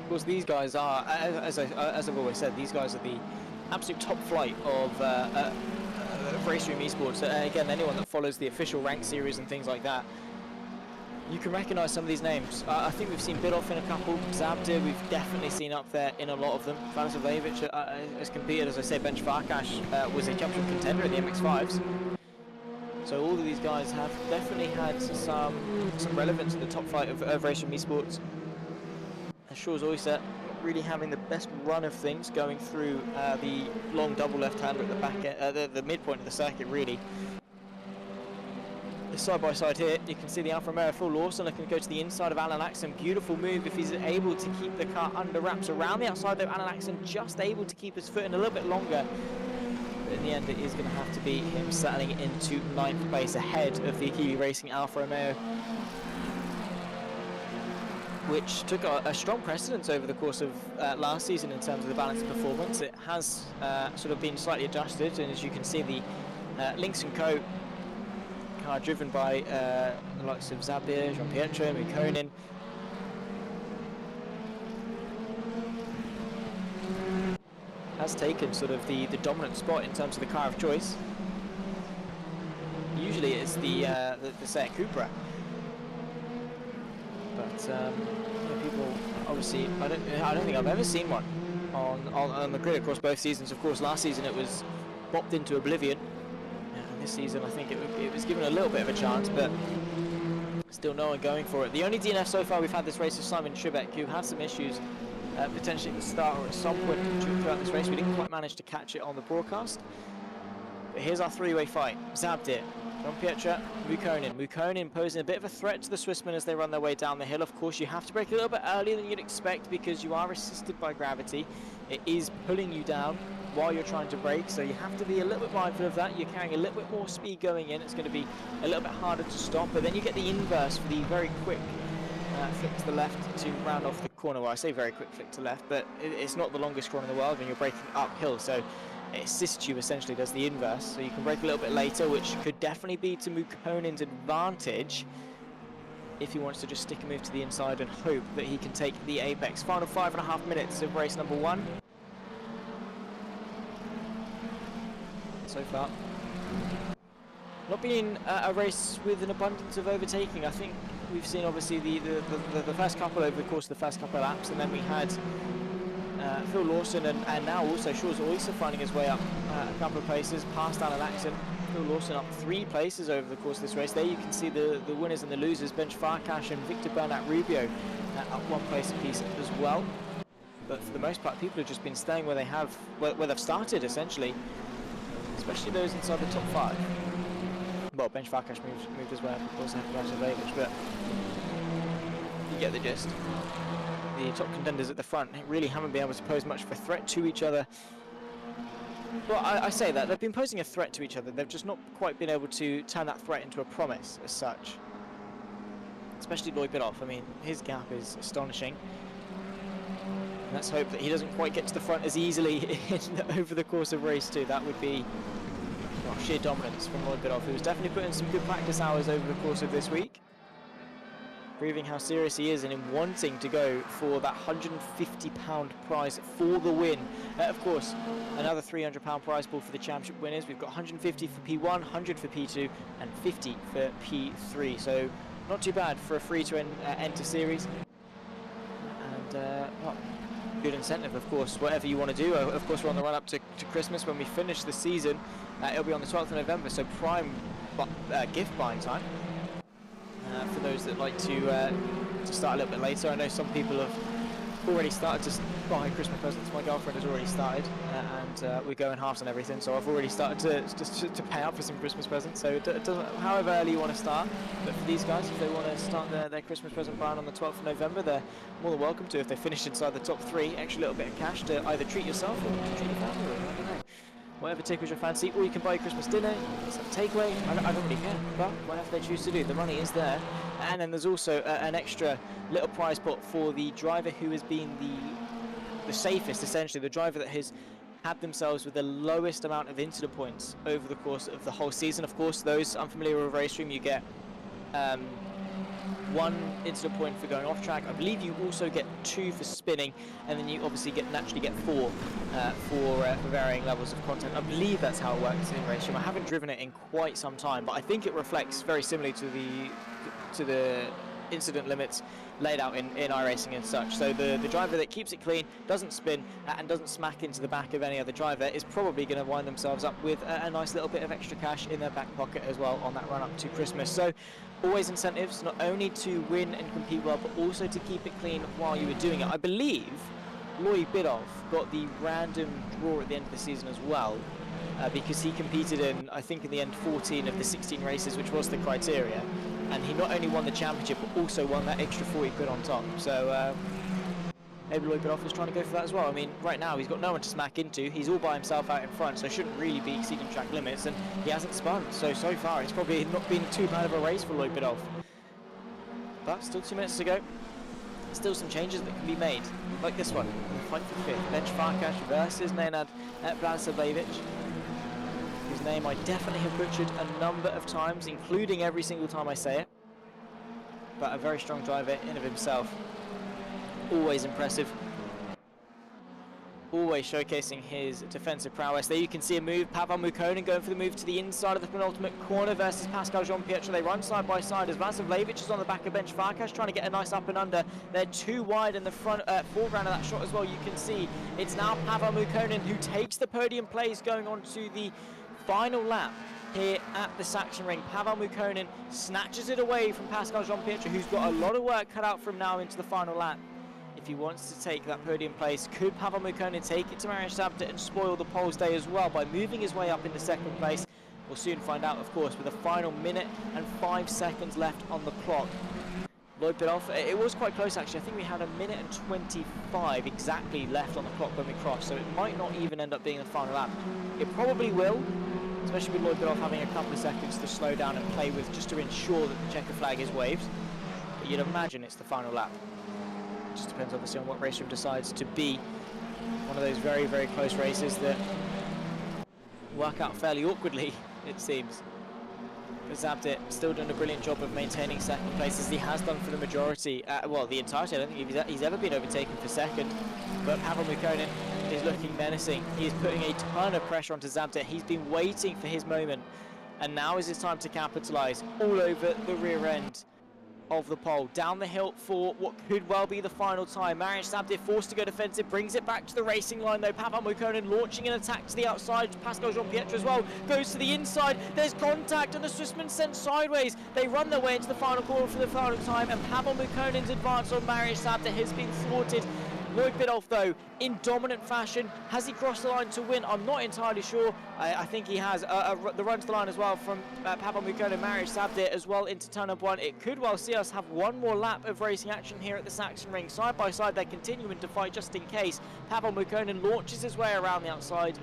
Of course, these guys are, as I've always said, these guys are the absolute top flight of race room esports. Again, anyone that follows the official rank series and things like that, you can recognise some of these names. I think we've seen Biddulph in a couple. Zabdyr, we've definitely seen up there in a lot of them. Mariusz Zabdyr has competed, as I say. Bence Farkas was a championship contender at the MX-5s. So all of these guys have definitely had some relevance in the top flight of race room esports. Shaw's Oyster really having the best run of things going through the long double left-hander at the back end, the midpoint of the circuit, really. Side by side here, you can see the Alfa Romeo full Lawson looking to go to the inside of Alan Axon. Beautiful move if he's able to keep the car under wraps. Around the outside though, Alan Axon just able to keep his foot in a little bit longer. But in the end, it is going to have to be him settling into 9th place ahead of the Kiwi Racing Alfa Romeo, which took a strong precedence over the course of last season in terms of the balance of performance. It has sort of been slightly adjusted, and as you can see, the Lynx & Co car driven by the likes of Zabdyr, Jean-Pietre, Mukonin, has taken sort of the dominant spot in terms of the car of choice. Usually it's the Seat Cupra. But people obviously, I don't think I've ever seen one on the grid across both seasons. Of course, last season it was bopped into oblivion, and this season I think it was given a little bit of a chance, but still no one going for it. The only DNF so far we've had this race is Simon Trebek, who had some issues potentially at the start or at some point throughout this race. We didn't quite manage to catch it on the broadcast. But here's our three-way fight. Zabdyr, Jean-Pietre, Mukonin. Mukonin posing a bit of a threat to the Swissmen as they run their way down the hill. Of course, you have to brake a little bit earlier than you'd expect because you are assisted by gravity. It is pulling you down while you're trying to brake, so you have to be a little bit mindful of that. You're carrying a little bit more speed going in. It's going to be a little bit harder to stop, but then you get the inverse for the very quick flick to the left to round off the corner. Well, I say very quick flick to left, but it's not the longest corner in the world when you're braking uphill, so it assists you, essentially does the inverse, so you can brake a little bit later, which could definitely be to Mukkonen's advantage if he wants to just stick a move to the inside and hope that he can take the apex. Final 5.5 minutes of race number 1. So far, not been a race with an abundance of overtaking. I think we've seen obviously the first couple over the course of the first couple of laps, and then we had Phil Lawson and now also Shores Oyster finding his way up a couple of places past Alan Axon. Phil Lawson up 3 places over the course of this race. There you can see the winners and the losers, Bence Farkas and Victor Bernat Rubio up 1 place apiece as well. But for the most part, people have just been staying where they have, where they've started essentially, especially those inside the top 5. Well, Bence Farkas moved his way up, of course, after Mariusz, but you get the gist. The top contenders at the front really haven't been able to pose much of a threat to each other. Well, I say that, they've been posing a threat to each other, they've just not quite been able to turn that threat into a promise as such. Especially Lloyd Biddulph, I mean, his gap is astonishing. And let's hope that he doesn't quite get to the front as easily over the course of race 2. That would be, well, sheer dominance from Lloyd Biddulph, who's definitely put in some good practice hours over the course of this week, proving how serious he is and in wanting to go for that £150 prize for the win. Of course, another £300 prize pool for the championship winners. We've got 150 for P1, 100 for P2 and 50 for P3, so not too bad for a free to enter series. And well, good incentive, of course, whatever you want to do. Of course, we're on the run up to Christmas. When we finish the season, it'll be on the 12th of November, so prime gift buying time. For those that like to start a little bit later. I know some people have already started to buy Christmas presents. My girlfriend has already started, and we're going halves on everything, so I've already started to pay up for some Christmas presents. So it doesn't, however early you want to start, but for these guys, if they want to start their Christmas present buying on the 12th of November, they're more than welcome to. If they finish inside the top 3, extra little bit of cash to either treat yourself or treat your family with. I don't know. Whatever tickles your fancy, or you can buy your Christmas dinner, some takeaway, I don't really care, but whatever they choose to do, the money is there. And then there's also an extra little prize pot for the driver who has been the safest, essentially, the driver that has had themselves with the lowest amount of incident points over the course of the whole season. Of course, those unfamiliar with Racestream, you get 1 incident point for going off track. I believe you also get 2 for spinning, and then you obviously naturally get 4 for varying levels of content. I believe that's how it works in Racestream. I haven't driven it in quite some time, but I think it reflects very similarly to the incident limits laid out in iRacing and such. So the driver that keeps it clean, doesn't spin, and doesn't smack into the back of any other driver is probably going to wind themselves up with a nice little bit of extra cash in their back pocket as well on that run up to Christmas. So always incentives, not only to win and compete well, but also to keep it clean while you were doing it. I believe Lloyd Biddulph got the random draw at the end of the season as well, because he competed in, I think in the end, 14 of the 16 races, which was the criteria. And he not only won the championship, but also won that extra 40 quid on top. So maybe Lloyd Biddulph is trying to go for that as well. I mean, right now he's got no one to smack into. He's all by himself out in front, so shouldn't really be exceeding track limits. And he hasn't spun. So far, it's probably not been too bad of a race for Lloyd Biddulph. But still 2 minutes to go. Still some changes that can be made, like this one. Fight for 5th. Bence Farkas versus Nenad Blažević, whose name I definitely have butchered a number of times, including every single time I say it. But a very strong driver in of himself. Always impressive. Always showcasing his defensive prowess. There you can see a move. Pavel Mukkonen going for the move to the inside of the penultimate corner versus Pascal Jean-Pietro. They run side by side as Blažević is on the back of Bence Farkas trying to get a nice up and under. They're too wide in the front foreground of that shot as well. You can see it's now Pavel Mukkonen who takes the podium place going on to the final lap here at the Sachsenring. Pavel Mukkonen snatches it away from Pascal Jean-Pietro, who's got a lot of work cut out from now into the final lap. If he wants to take that podium place, could Pavel Mukkonen take it to Mariusz Zabdyr and spoil the pole's day as well by moving his way up into 2nd place? We'll soon find out, of course, with a final minute and 5 seconds left on the clock. Lloyd Biddulph, it was quite close actually. I think we had 1 minute and 25 exactly left on the clock when we crossed, so it might not even end up being the final lap. It probably will, especially with Lloyd Biddulph having a couple of seconds to slow down and play with just to ensure that the checker flag is waved. But you'd imagine it's the final lap. It just depends obviously on what race room decides to be one of those very, very close races that work out fairly awkwardly, it seems. But Zabdyr still doing a brilliant job of maintaining second place, as he has done for the majority, well, the entirety. I don't think he's ever been overtaken for second. But Pavel Mukkonen is looking menacing. He is putting a ton of pressure onto Zabdyr. He's been waiting for his moment, and now is his time to capitalise. All over the rear end of the pole, down the hill for what could well be the final time. Mariusz Zabdyr forced to go defensive, brings it back to the racing line though. Pavel Mukkonen launching an attack to the outside. Pascal Jean-Pietro as well goes to the inside. There's contact and the Swissman sent sideways. They run their way into the final corner for the final time, and Pavel Mukkonen's advance on Mariusz Zabdyr has been thwarted. Lloyd Biddulph, though, in dominant fashion. Has he crossed the line to win? I'm not entirely sure. I think he has. The run to the line as well from Pavel Mukkonen, Mariusz Zabdyr as well into turn number 1. It could well see us have one more lap of racing action here at the Sachsenring. Side by side, they're continuing to fight just in case. Pavel Mukkonen launches his way around the outside,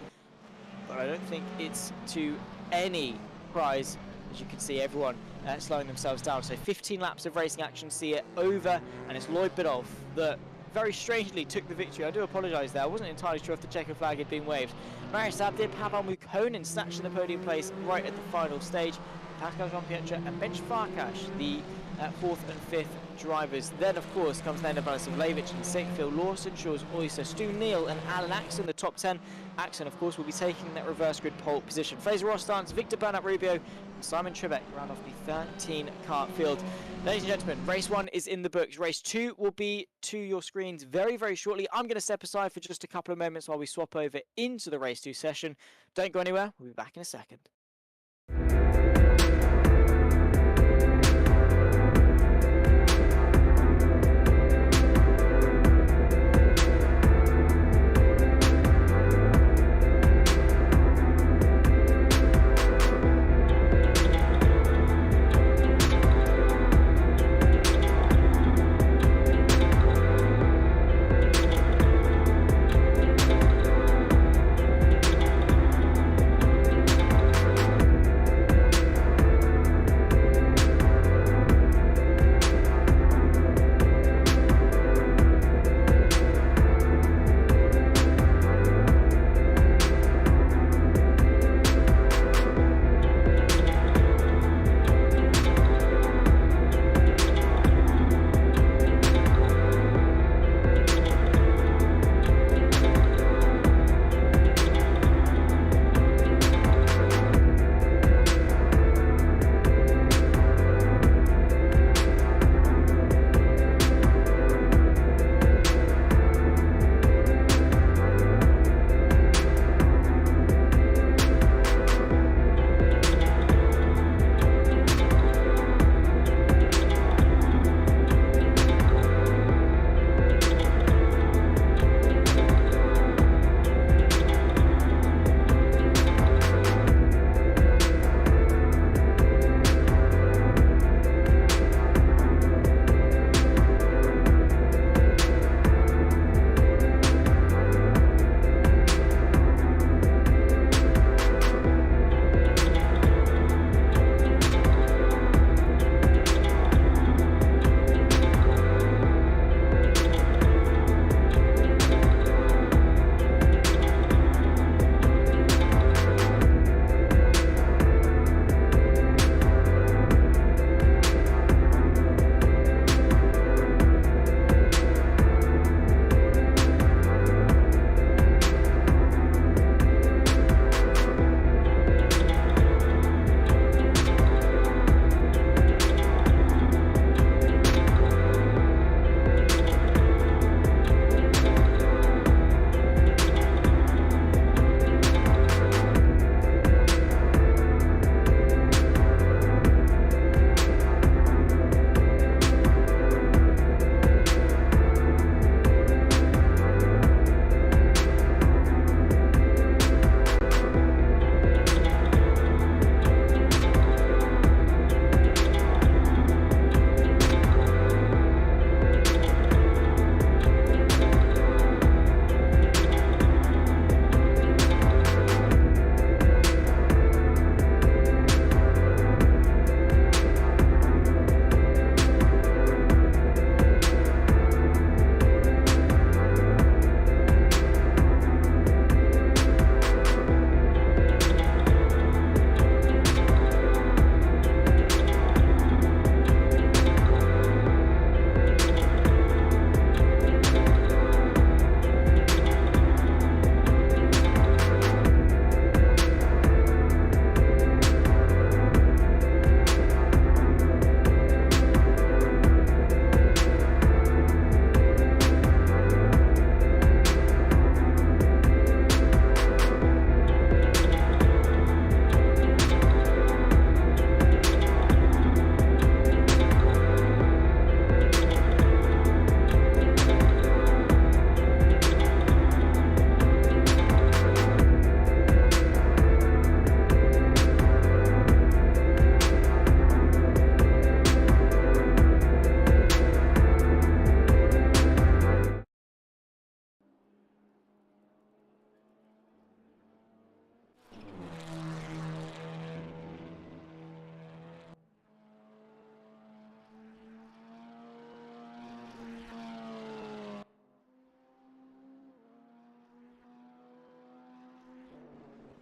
but I don't think it's to any prize. As you can see, everyone slowing themselves down. So 15 laps of racing action see it over, and it's Lloyd Biddulph that very strangely took the victory. I do apologise there. I wasn't entirely sure if the checker flag had been waved. Mariusz Zabdyr, Pavel Mukkonen snatching the podium place right at the final stage. Pascal Jean-Pietro and Bence Farkas, the 4th and 5th drivers. Then, of course, comes the Ballas of Levic and 6th, Phil Lawson, Shaw's Oyster, Stu Neal and Alan Axon, the top 10. Axon, of course, will be taking that reverse grid pole position. Fraser Rostance, Victor Bernat Rubio, and Simon Trebek round off the 13-car field. Ladies and gentlemen, race 1 is in the books. Race 2 will be to your screens very, very shortly. I'm going to step aside for just a couple of moments while we swap over into the race 2 session. Don't go anywhere. We'll be back in a second.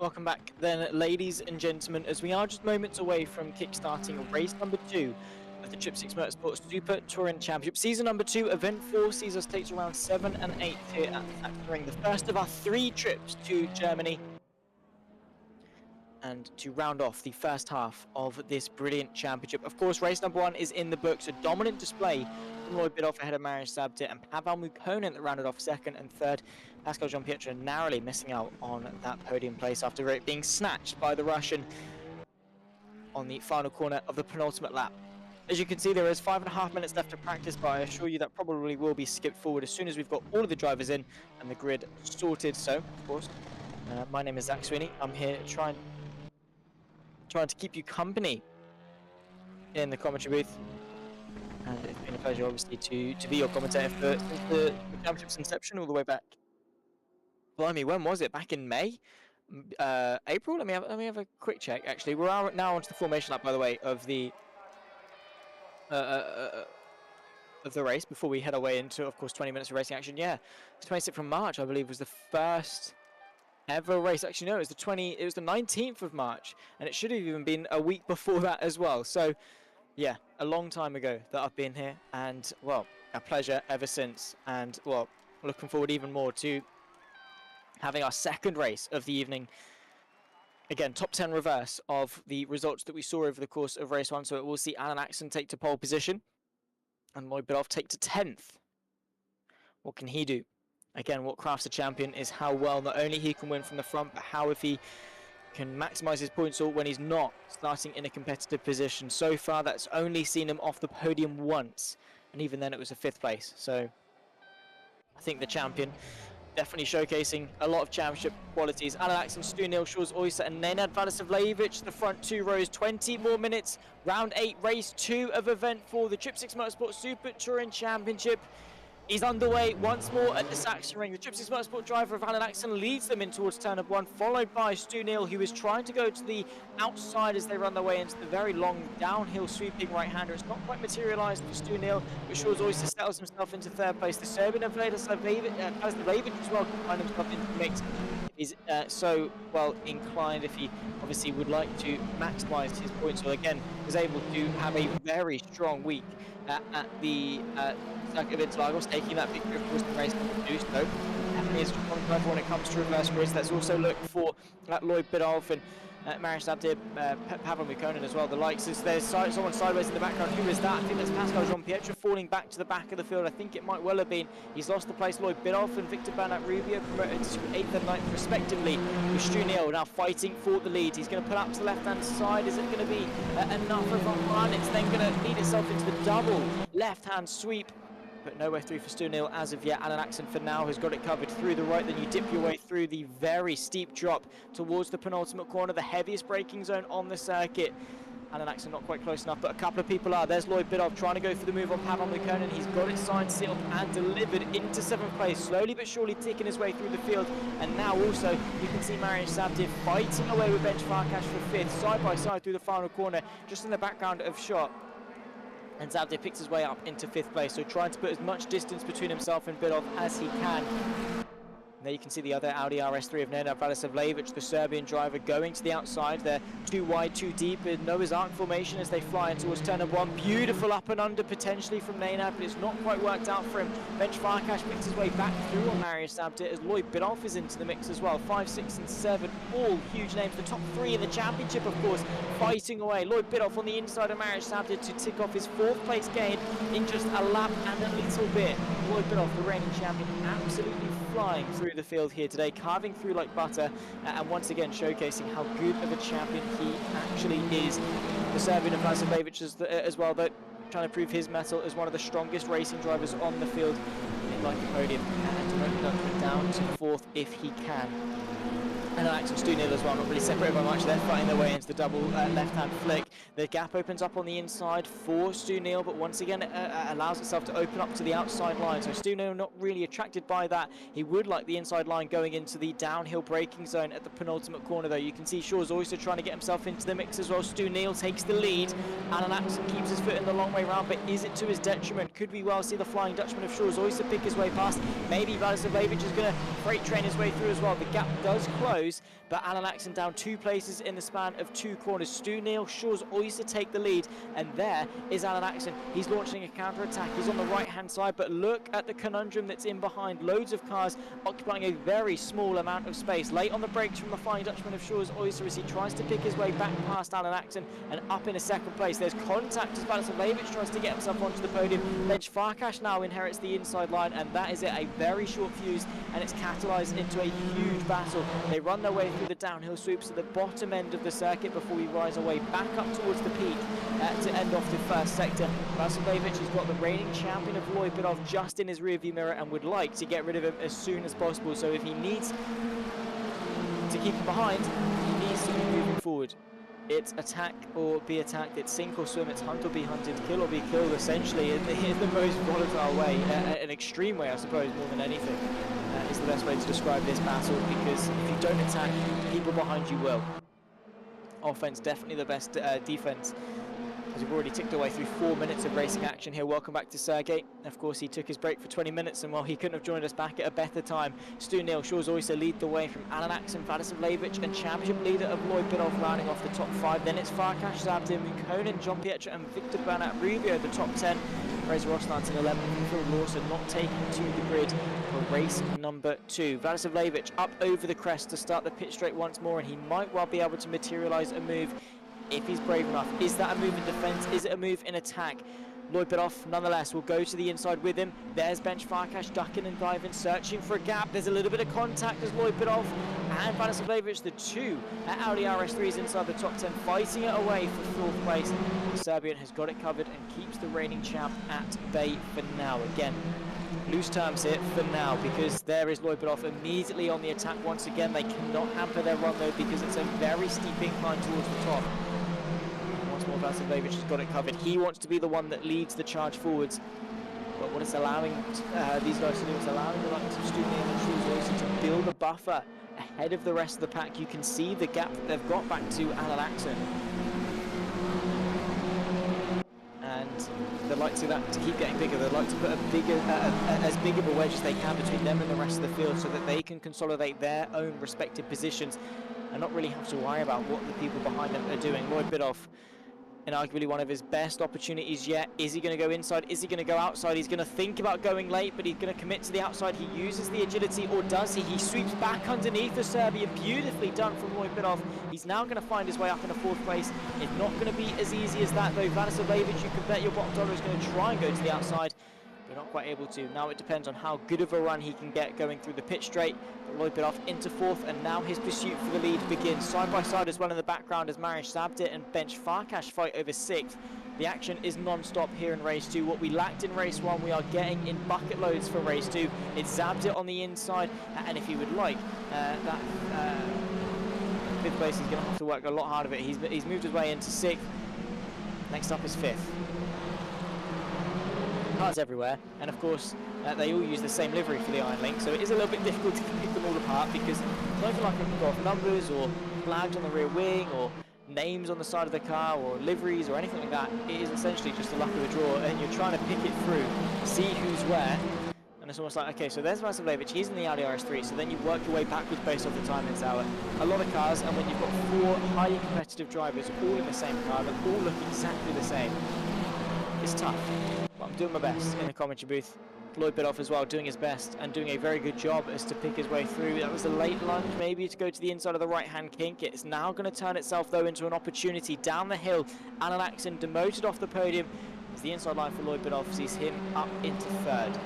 Welcome back then, ladies and gentlemen, as we are just moments away from kickstarting race number 2 of the Trippsix Motorsport Super Touring Championship. Season number 2, event 4 sees us take round 7 and 8 here at Sachsenring, the first of our 3 trips to Germany, and to round off the first half of this brilliant championship. Of course, race number 1 is in the books, a dominant display from Lloyd Biddulph ahead of Mariusz Zabdyr and Pavel Mukonen that rounded off 2nd and 3rd. Pascal Jean-Pietro narrowly missing out on that podium place after it being snatched by the Russian on the final corner of the penultimate lap. As you can see, there is 5.5 minutes left to practice, but I assure you that probably will be skipped forward as soon as we've got all of the drivers in and the grid sorted. So, of course, my name is Zach Sweeney. I'm here trying to keep you company in the commentary booth, and it's been a pleasure, obviously, to be your commentator since the championship's inception all the way back. Blimey, when was it? Back in May, April? Let me have a quick check. Actually, we're now onto the formation lap, by the way, of the race before we head away into, of course, 20 minutes of racing action. Yeah, it's 26th of March, I believe, was the first ever race. Actually, no, it was the 19th of March, and it should have even been a week before that as well. So, yeah, a long time ago that I've been here, and well, a pleasure ever since. And well, looking forward even more to having our second race of the evening. Again, top 10 reverse of the results that we saw over the course of race 1. So it will see Alan Axon take to pole position and Lloyd Biddulph take to 10th. What can he do? Again, what crafts a champion is how well not only he can win from the front, but how if he can maximise his points all when he's not starting in a competitive position. So far, that's only seen him off the podium once, and even then it was a 5th place. So I think the champion definitely showcasing a lot of championship qualities. Alan Axon, Stu Neil, Shores Oyster and Nenad Vadisavljevic, the front 2 rows, 20 more minutes. Round 8, race 2 of event 4, the Trippsix Motorsport Super Touring Championship is underway once more at the Sachsenring. The Trippsix Motorsport driver of Alan Axon leads them in towards turn of 1, followed by Stu Neil, who is trying to go to the outside as they run their way into the very long downhill sweeping right-hander. It's not quite materialised for Stu Neil, but Shores Oyster settles himself into 3rd place. The Serbian of Vadisavljevic as well can find himself into the mix. He's so well inclined if he obviously would like to maximise his points. So again, was able to have a very strong week at the circuit of Interlagos, taking that victory, of course, in race number 2. So definitely is a strong driver when it comes to reverse grids. Let's also look for Lloyd Biddulph and Mariusz Zabdyr, Pavel Mukonen as well. The likes is there's someone sideways in the background. Who is that? I think that's Pascal Jean-Pietro falling back to the back of the field. I think it might well have been. He's lost the place. Lloyd Biddulph and Victor Bernat Rubio promoted to 8th and 9th respectively. With Stu Neil now fighting for the lead. He's going to pull up to the left-hand side. Is it going to be enough of a run? It's then going to lead itself into the double left-hand sweep, but nowhere through for Stu Neil as of yet. Alan Axon for now has got it covered through the right, then you dip your way through the very steep drop towards the penultimate corner, the heaviest braking zone on the circuit. Alan Axon not quite close enough, but a couple of people are. There's Lloyd Biddulph trying to go for the move on Pavel Mukonen. He's got it signed, sealed and delivered into 7th place, slowly but surely ticking his way through the field. And now also you can see Mariusz Zabdyr fighting away with Bence Farkas for 5th, side by side through the final corner, just in the background of shot. And Zabdyr picks his way up into 5th place, so trying to put as much distance between himself and Biddulph as he can. There you can see the other Audi RS3 of Nenad Vadisavljevic, the Serbian driver, going to the outside. They're too wide, too deep in Noah's Ark formation as they fly in towards turn of 1. Beautiful up and under potentially from Nenad, but it's not quite worked out for him. Bence Farkas picks his way back through on Mariusz Zabdyr as Lloyd Biddulph is into the mix as well. 5, 6 and 7, all huge names. The top 3 in the championship, of course, fighting away. Lloyd Biddulph on the inside of Mariusz Zabdyr to tick off his 4th place gain in just a lap and a little bit. Lloyd Biddulph, the reigning champion, absolutely flying through the field here today, carving through like butter, and once again showcasing how good of a champion he actually is. The Serbian of Vadisavljevic as well, but trying to prove his mettle as one of the strongest racing drivers on the field. He'd like a podium and to knock it down to 4th if he can. And Axel Stu Neil as well, not really separated by much. They're fighting their way into the double left-hand flick. The gap opens up on the inside for Stu Neil, but once again it allows itself to open up to the outside line. So Stu Neil not really attracted by that. He would like the inside line going into the downhill braking zone at the penultimate corner though. You can see Shores Oyster trying to get himself into the mix as well. Stu Neil takes the lead. Alan Axon keeps his foot in the long way round, but is it to his detriment? Could we well see the Flying Dutchman of Shores Oyster pick his way past? Maybe Vadisavljevic is going to freight train his way through as well. The gap does close, but Alan Axon down 2 places in the span of 2 corners. Stu Neal, Shaw's Oyster take the lead, and there is Alan Axon. He's launching a counter-attack. He's on the right-hand side, but look at the conundrum that's in behind. Loads of cars occupying a very small amount of space. Late on the brakes from the Flying Dutchman of Shaw's Oyster as he tries to pick his way back past Alan Axon and up in a second place. There's contact as Bence Farkas tries to get himself onto the podium. Bence Farkas now inherits the inside line, and that is it. A very short fuse, and it's catalysed into a huge battle. They run their way through the downhill sweeps at the bottom end of the circuit before we rise our way back up towards the peak to end off the first sector. Bence Farkas has got the reigning champion of Lloyd Biddulph just in his rearview mirror and would like to get rid of him as soon as possible. So if he needs to keep him behind, he needs to be moving forward. It's attack or be attacked, it's sink or swim, it's hunt or be hunted, kill or be killed, essentially, in the most volatile way, an extreme way, I suppose, more than anything, is the best way to describe this battle, because if you don't attack, people behind you will. Offense, definitely the best defense, as we've already ticked away through 4 minutes of racing action here. Welcome back to Sergey. Of course, he took his break for 20 minutes, and while he couldn't have joined us back at a better time, Stu Neal, Shaw's Oyster lead the way from Alan Axon, Bence Farkas, and championship leader of Lloyd Biddulph rounding off the top 5. Then it's Farkas, Zabdyr, Mukkonen, John Pietro, and Victor Bernat Rubio, the top 10. Fraser Rosnart in 11th, and Phil Lawson not taken to the grid for race number 2. Bence Farkas up over the crest to start the pit straight once more, and he might well be able to materialise a move if he's brave enough. Is that a move in defence? Is it a move in attack? Lloyd Biddulph, nonetheless, will go to the inside with him. There's Bence Farkas ducking and diving, searching for a gap. There's a little bit of contact as Lloyd Biddulph and Bence Farkas, the 2 Audi RS3s inside the top 10, fighting it away for 4th place. The Serbian has got it covered and keeps the reigning champ at bay for now. Again, loose terms here for now, because there is Lloyd Biddulph immediately on the attack once again. They cannot hamper their run though, because it's a very steep incline towards the top. Once more, Bence Farkas has got it covered. He wants to be the one that leads the charge forwards. But what it's allowing these guys to do is allowing the likes of Stu Neal and Shaw's Oyster to build a buffer ahead of the rest of the pack. You can see the gap that they've got back to Alan Axon. And they'd like to keep getting bigger. They'd like to put as big of a wedge as they can between them and the rest of the field, so that they can consolidate their own respective positions and not really have to worry about what the people behind them are doing. Lloyd Biddulph, in arguably one of his best opportunities yet. Is he going to go inside? Is he going to go outside? He's going to think about going late, but he's going to commit to the outside. He uses the agility, or does he? He sweeps back underneath the Serbian. Beautifully done from Lloyd Biddulph. He's now going to find his way up in a 4th place. It's not going to be as easy as that, though. Bence Farkas, you can bet your bottom dollar, is going to try and go to the outside. They're not quite able to. Now it depends on how good of a run he can get going through the pit straight. But Lloyd Biddulph into 4th, and now his pursuit for the lead begins. Side by side as well in the background as Mariusz Zabdyr and Bence Farkas fight over 6th. The action is non-stop here in race 2. What we lacked in race 1, we are getting in bucket loads for race 2. It's Zabdyr on the inside, and if he would like that 5th place, he's going to have to work a lot harder of it. He's moved his way into 6th. Next up is 5th. Cars everywhere, and of course they all use the same livery for the Iron Link, so it is a little bit difficult to pick them all apart, because it's not even like I can go off numbers or flags on the rear wing or names on the side of the car or liveries or anything like that. It is essentially just the luck of the draw, and you're trying to pick it through, see who's where, and it's almost like, okay, so there's Bence Farkas, he's in the Audi RS3, so then you work your way backwards based off the timing tower. A lot of cars, and when you've got 4 highly competitive drivers all in the same car that all look exactly the same, it's tough. But I'm doing my best in the commentary booth. Lloyd Biddulph as well, doing his best and doing a very good job as to pick his way through. That was a late lunge maybe to go to the inside of the right-hand kink. It's now going to turn itself though into an opportunity down the hill. Alan Axon demoted off the podium as the inside line for Lloyd Biddulph sees him up into 3rd.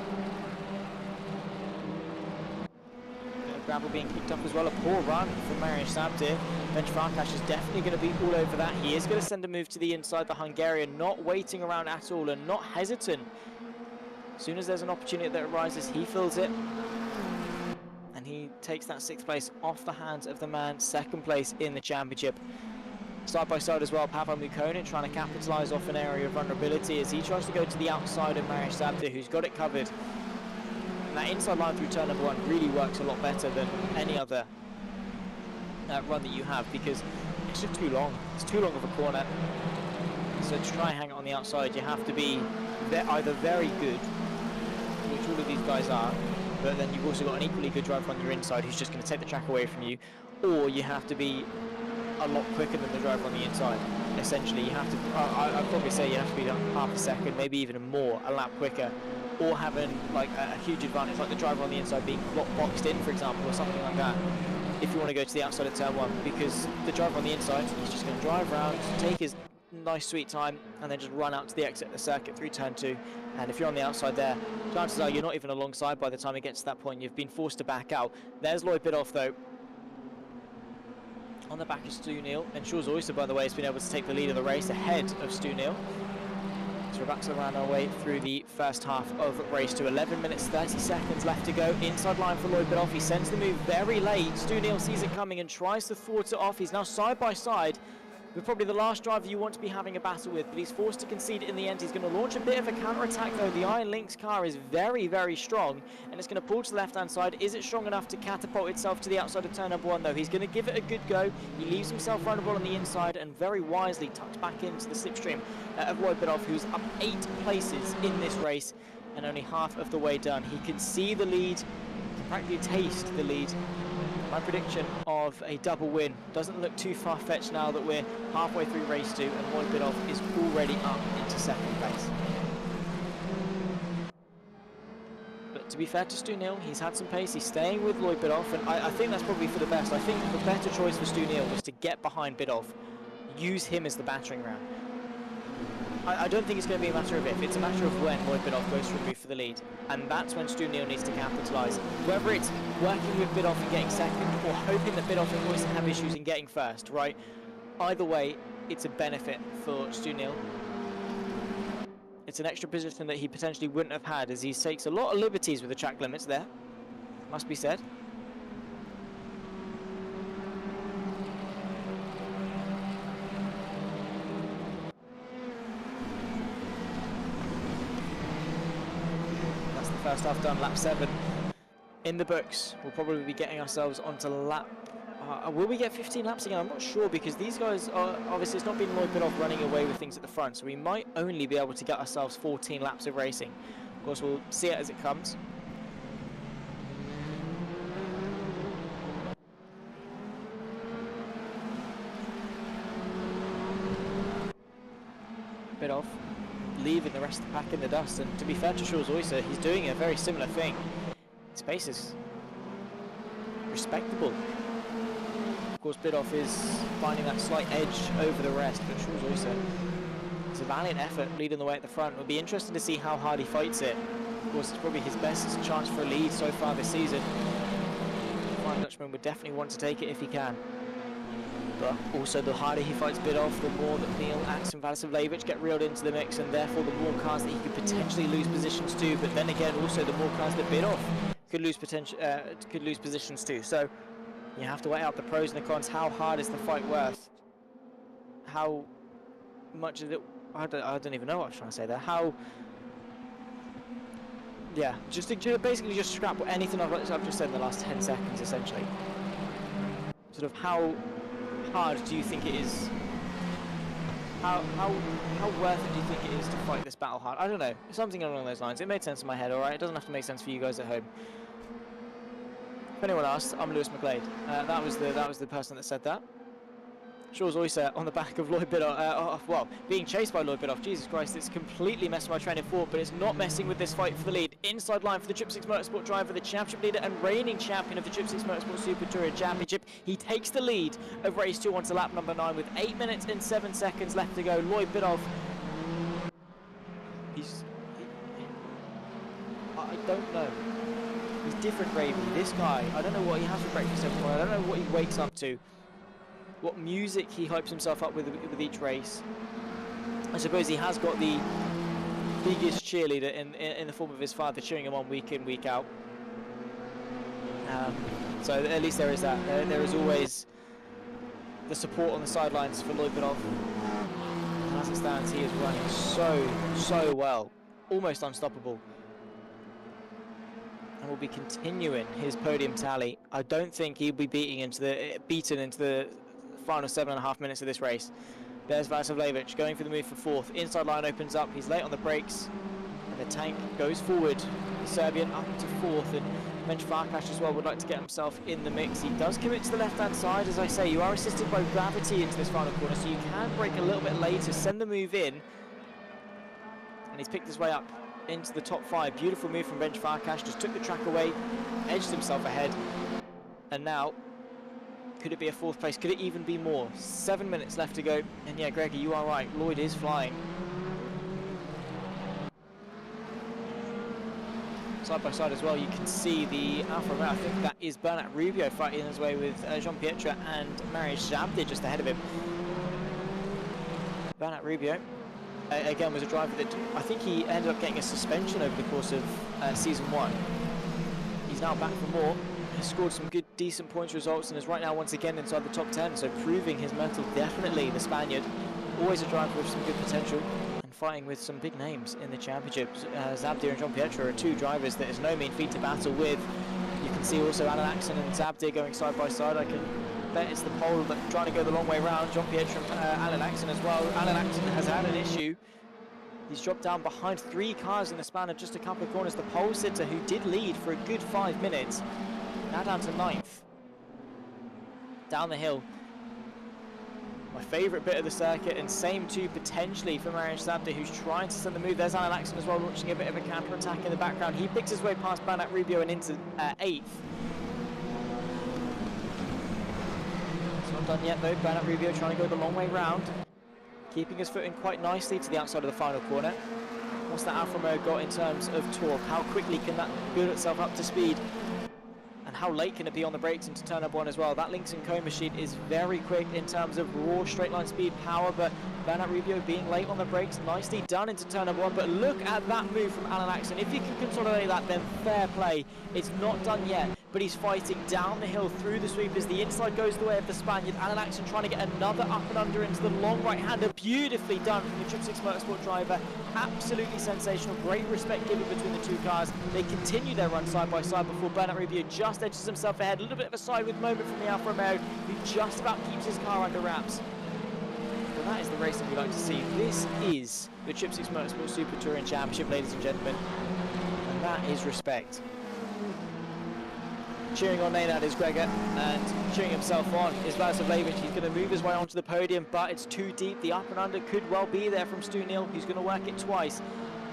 Gravel being kicked up as well. A poor run from Mariusz Zabdyr. Bence Farkas is definitely going to be all over that. He is going to send a move to the inside. The Hungarian not waiting around at all and not hesitant. As soon as there's an opportunity that arises, he fills it. And he takes that 6th place off the hands of the man 2nd place in the championship. Side by side as well, Pavel Mukkonen trying to capitalise off an area of vulnerability as he tries to go to the outside of Mariusz Zabdyr, who's got it covered. And that inside line through turn number 1 really works a lot better than any other run that you have, because it's just too long. It's too long of a corner. So to try and hang it on the outside, you have to be either very good, which all of these guys are, but then you've also got an equally good driver on your inside who's just going to take the track away from you, or you have to be a lot quicker than the driver on the inside. Essentially, you have to, I'd probably say you have to be half a second, maybe even more, a lap quicker, or having like a huge advantage, like the driver on the inside being boxed in, for example, or something like that, if you want to go to the outside of turn 1, because the driver on the inside, he's just going to drive around, take his nice sweet time, and then just run out to the exit of the circuit through turn 2. And if you're on the outside there, chances are you're not even alongside by the time it gets to that point. You've been forced to back out. There's Lloyd Biddulph though, on the back of Stu Neal, and Jules Oyster, by the way, has been able to take the lead of the race ahead of Stu Neal. So we're about to run our way through the first half of race 2. 11 minutes 30 seconds left to go. Inside line for Lloyd Biddulph. He sends the move very late. Stu Neal sees it coming and tries to thwart it off. He's now side by side with probably the last driver you want to be having a battle with, but he's forced to concede in the end. He's going to launch a bit of a counter-attack though. The Iron Lynx car is very, very strong, and it's going to pull to the left-hand side. Is it strong enough to catapult itself to the outside of turn number 1 though? He's going to give it a good go. He leaves himself runnable on the inside and very wisely tucks back into the slipstream of Lloyd Biddulph, who's up 8 places in this race and only half of the way done. He can see the lead, can practically taste the lead. My prediction of a double win doesn't look too far-fetched now that we're halfway through race 2 and Lloyd Biddulph is already up into second place. But to be fair to Stu Neal, he's had some pace, he's staying with Lloyd Biddulph, and I think that's probably for the best. I think the better choice for Stu Neal was to get behind Biddulph, use him as the battering ram. I don't think it's going to be a matter of if, it's a matter of when Lloyd Biddulph goes for a move for the lead. And that's when Stu Neal needs to capitalise. Whether it's working with Biddulph and getting second, or hoping that Biddulph and Royce have issues in getting first, right? Either way, it's a benefit for Stu Neal. It's an extra position that he potentially wouldn't have had, as he takes a lot of liberties with the track limits there, must be said. First half done, lap 7 in the books. We'll probably be getting ourselves onto lap... will we get 15 laps again? I'm not sure, because these guys are... Obviously, it's not been Lloyd Biddulph running away with things at the front, so we might only be able to get ourselves 14 laps of racing. Of course, we'll see it as it comes. Biddulph leaving the rest of the pack in the dust, and to be fair to Jules Oyster, he's doing a very similar thing. His pace is respectable. Of course, Biddulph is finding that slight edge over the rest, but Jules Oyster, it's a valiant effort leading the way at the front. It'll be interesting to see how hard he fights it. Of course, it's probably his best chance for a lead so far this season. The Flying Dutchman would definitely want to take it if he can. But also, the harder he fights Biddulph, the more that Neal, Axe and Vasiljevic get reeled into the mix, and therefore the more cars that he could potentially lose positions to. But then again, also the more cars that Biddulph could lose positions to. So you have to weigh out the pros and the cons. How hard is the fight worth? How much is it? I don't even know what I was trying to say there. How? Yeah, basically just scrap anything I've just said in the last 10 seconds, essentially. Sort of how hard do you think it is? How worth it do you think it is to fight this battle hard? I don't know, something along those lines. It made sense in my head, alright? It doesn't have to make sense for you guys at home. If anyone asked, I'm Lewis McGlade. That was the person that said that. Jules Oyster on the back of Lloyd Biddulph, well, being chased by Lloyd Biddulph. Jesus Christ, it's completely messed my train of thought, but it's not messing with this fight for the lead. Inside line for the Trippsix Motorsport driver, the championship leader and reigning champion of the Trippsix Motorsport Super Touring Championship. He takes the lead of race 2 onto lap number 9 with 8 minutes and 7 seconds left to go. Lloyd Biddulph, I don't know. He's different, Ravy. This guy, I don't know what he has for breakfast every morning. I don't know what he wakes up to. What music he hypes himself up with each race. I suppose he has got the biggest cheerleader in the form of his father cheering him on week in, week out. So at least there is that. There is always the support on the sidelines for Lloyd Biddulph. And as it stands, he is running so well, almost unstoppable. And will be continuing his podium tally. I don't think he'll be beaten into the final 7.5 minutes of this race. There's Vasiljevic going for the move for 4th. Inside line opens up. He's late on the brakes, and the tank goes forward. The Serbian up to 4th, and Bence Farkas as well would like to get himself in the mix. He does commit to the left-hand side. As I say, you are assisted by gravity into this final corner, so you can brake a little bit later, send the move in. And he's picked his way up into the top 5. Beautiful move from Bence Farkas, just took the track away, edged himself ahead. And now, could it be a 4th place? Could it even be more? 7 minutes left to go. And yeah, Gregor, you are right. Lloyd is flying. Side by side as well, you can see the Alfa Romeo. I think that is Bernat Rubio fighting his way with Jean-Pierre and Mariusz Zabdyr just ahead of him. Bernat Rubio, again, was a driver that I think he ended up getting a suspension over the course of season 1. He's now back for more. Has scored some good, decent points results, and is right now once again inside the top 10. So proving his mettle, definitely the Spaniard. Always a driver with some good potential. Fighting with some big names in the championships. Zabdyr and Jean-Pierre are 2 drivers that is no mean feat to battle with. You can see also Alan Axon and Zabdyr going side by side. I can bet it's the pole that trying to go the long way round. Jean-Pierre and Alan Axon as well. Alan Axon has had an issue. He's dropped down behind 3 cars in the span of just a couple of corners. The pole sitter, who did lead for a good 5 minutes, now down to 9th. Down the hill. My favourite bit of the circuit, and same too potentially for Mariusz Zabdyr, who's trying to send the move. There's Alan Axon as well, launching a bit of a counter attack in the background. He picks his way past Bernat Rubio and into 8th. It's not done yet though. Bernat Rubio trying to go the long way round, keeping his foot in quite nicely to the outside of the final corner. What's that Alfa Romeo got in terms of torque? How quickly can that build itself up to speed? And how late can it be on the brakes into turn up 1 as well? That Lynx & Co machine is very quick in terms of raw straight line speed power, but Bernat Rubio being late on the brakes, nicely done into turn up 1. But look at that move from Alan Axon. If you can consolidate that, then fair play. It's not done yet, but he's fighting down the hill through the sweepers. The inside goes the way of the Spaniard. Alan Axon trying to get another up and under into the long right-hander. Beautifully done from the Trippsix Motorsport driver. Absolutely sensational. Great respect given between the 2 cars. They continue their run side by side before Bernat Rubio just edges himself ahead. A little bit of a sideward moment from the Alfa Romeo, who just about keeps his car under wraps. Well, that is the racing we like to see. This is the Trippsix Motorsport Super Touring Championship, ladies and gentlemen. And that is respect. Cheering on Nenad is Gregor, and cheering himself on is Mariusz Zabdyr. He's going to move his way onto the podium, but it's too deep. The up and under could well be there from Stu Neal, who's going to work it twice.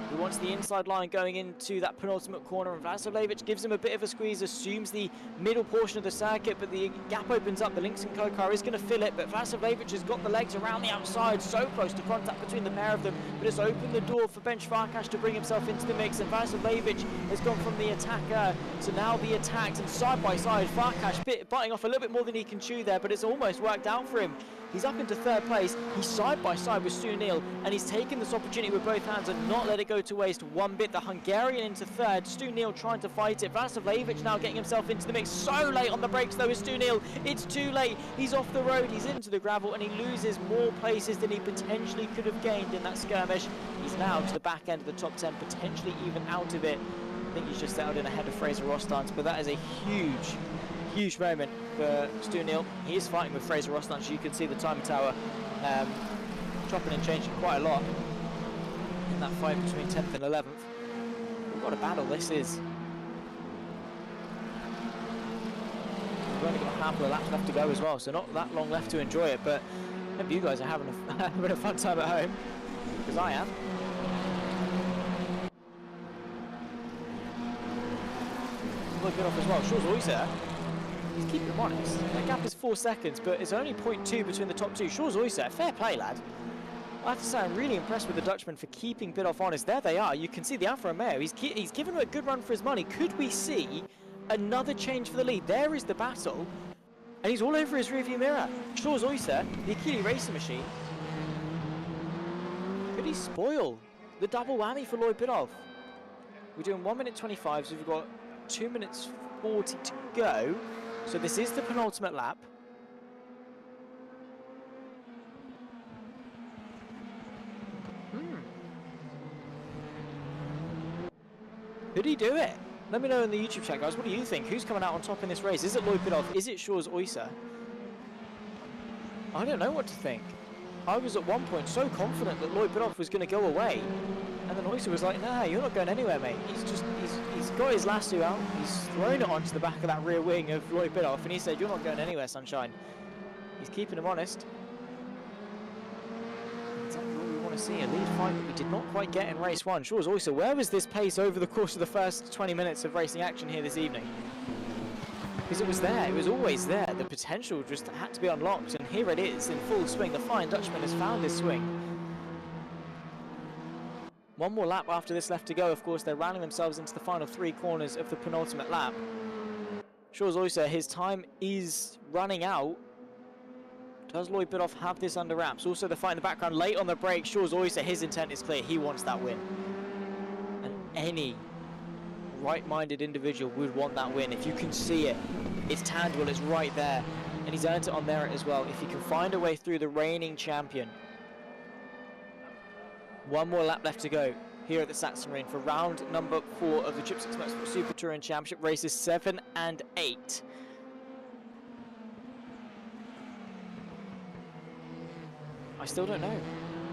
He wants the inside line going into that penultimate corner, and Mariusz Zabdyr gives him a bit of a squeeze, assumes the middle portion of the circuit, but the gap opens up. The Lynx & Co car is going to fill it, but Mariusz Zabdyr has got the legs around the outside, so close to contact between the pair of them, but it's opened the door for Bence Farkas to bring himself into the mix, and Mariusz Zabdyr has gone from the attacker to now the attacked, and side by side, Farkas biting off a little bit more than he can chew there, but it's almost worked out for him. He's up into 3rd place. He's side by side with Stu Neal, and he's taken this opportunity with both hands and not let it go to waste one bit. The Hungarian into 3rd. Stu Neal trying to fight it. Mariusz Zabdyr now getting himself into the mix. So late on the brakes though is Stu Neal. It's too late. He's off the road. He's into the gravel, and he loses more places than he potentially could have gained in that skirmish. He's now to the back end of the top 10, potentially even out of it. I think he's just settled in ahead of Fraser Rostance, but that is a huge moment for Stu Neal. He is fighting with Fraser Rostance. You can see the time tower chopping and changing quite a lot in that fight between 10th and 11th. But what a battle this is. We've only got a handful of laps left to go as well, so not that long left to enjoy it, but I hope you guys are having a fun time at home, because I am. Lloyd Biddulph as well. Shaw's Oyster. He's keeping them honest. That gap is 4 seconds, but it's only 0.2 between the top 2. Shaw's Oyster, fair play, lad. I have to say, I'm really impressed with the Dutchman for keeping Biddulph honest. There they are. You can see the Alfa Romeo. He's given him a good run for his money. Could we see another change for the lead? There is the battle, and he's all over his rearview mirror. Shaw's Oyster, the Achille Racing Machine. Could he spoil the double whammy for Lloyd Biddulph? We're doing 1 minute 25, so we've got 2 minutes 40 to go. So this is the penultimate lap. Could he do it? Let me know in the YouTube chat, guys. What do you think? Who's coming out on top in this race? Is it Lloyd Biddulph? Is it Shaw's Oyster? I don't know what to think. I was at one point so confident that Lloyd Biddulph was going to go away, and then Oyster was like, "Nah, you're not going anywhere, mate." He's He's got his lasso out. He's thrown it onto the back of that rear wing of Lloyd Biddulph, and he said, "You're not going anywhere, sunshine." He's keeping him honest. Exactly what we want to see, a lead fight that we did not quite get in race one. Sure, also, where was this pace over the course of the first 20 minutes of racing action here this evening? Because it was there, it was always there. The potential just had to be unlocked, and here it is in full swing. The Flying Dutchman has found his swing. One more lap after this left to go. Of course, they're rallying themselves into the final 3 corners of the penultimate lap. Shores Oyster, his time is running out. Does Lloyd Biddulph have this under wraps? Also, the fight in the background, late on the brake. Shores Oyster, his intent is clear. He wants that win. And any right-minded individual would want that win. If you can see it, it's tangible, it's right there. And he's earned it on merit as well. If he can find a way through, the reigning champion. One more lap left to go here at the Sachsenring for round number 4 of the Trippsix Motorsport Super Touring Championship, races 7 and 8. I still don't know.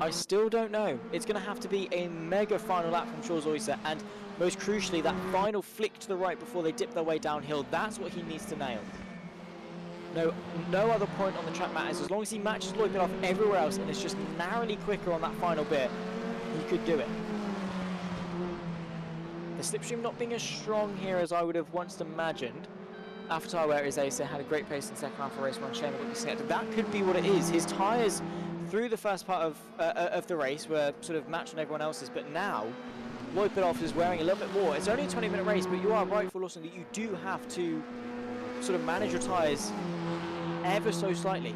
I still don't know. It's going to have to be a mega final lap from Shores Oyster, and most crucially, that final flick to the right before they dip their way downhill. That's what he needs to nail. No other point on the track matters. As long as he matches Lloyd Biddulph everywhere else and is just narrowly quicker on that final bit, he could do it. The slipstream not being as strong here as I would have once imagined. Avatar, where is Acer, had a great pace in the second half of race 1. Shame that that could be what it is. His tyres through the first part of the race were sort of matching everyone else's, but now Lloyd Biddulph is wearing a little bit more. It's only a 20-minute race, but you are right, for Lawson, that you do have to sort of manage your tyres ever so slightly.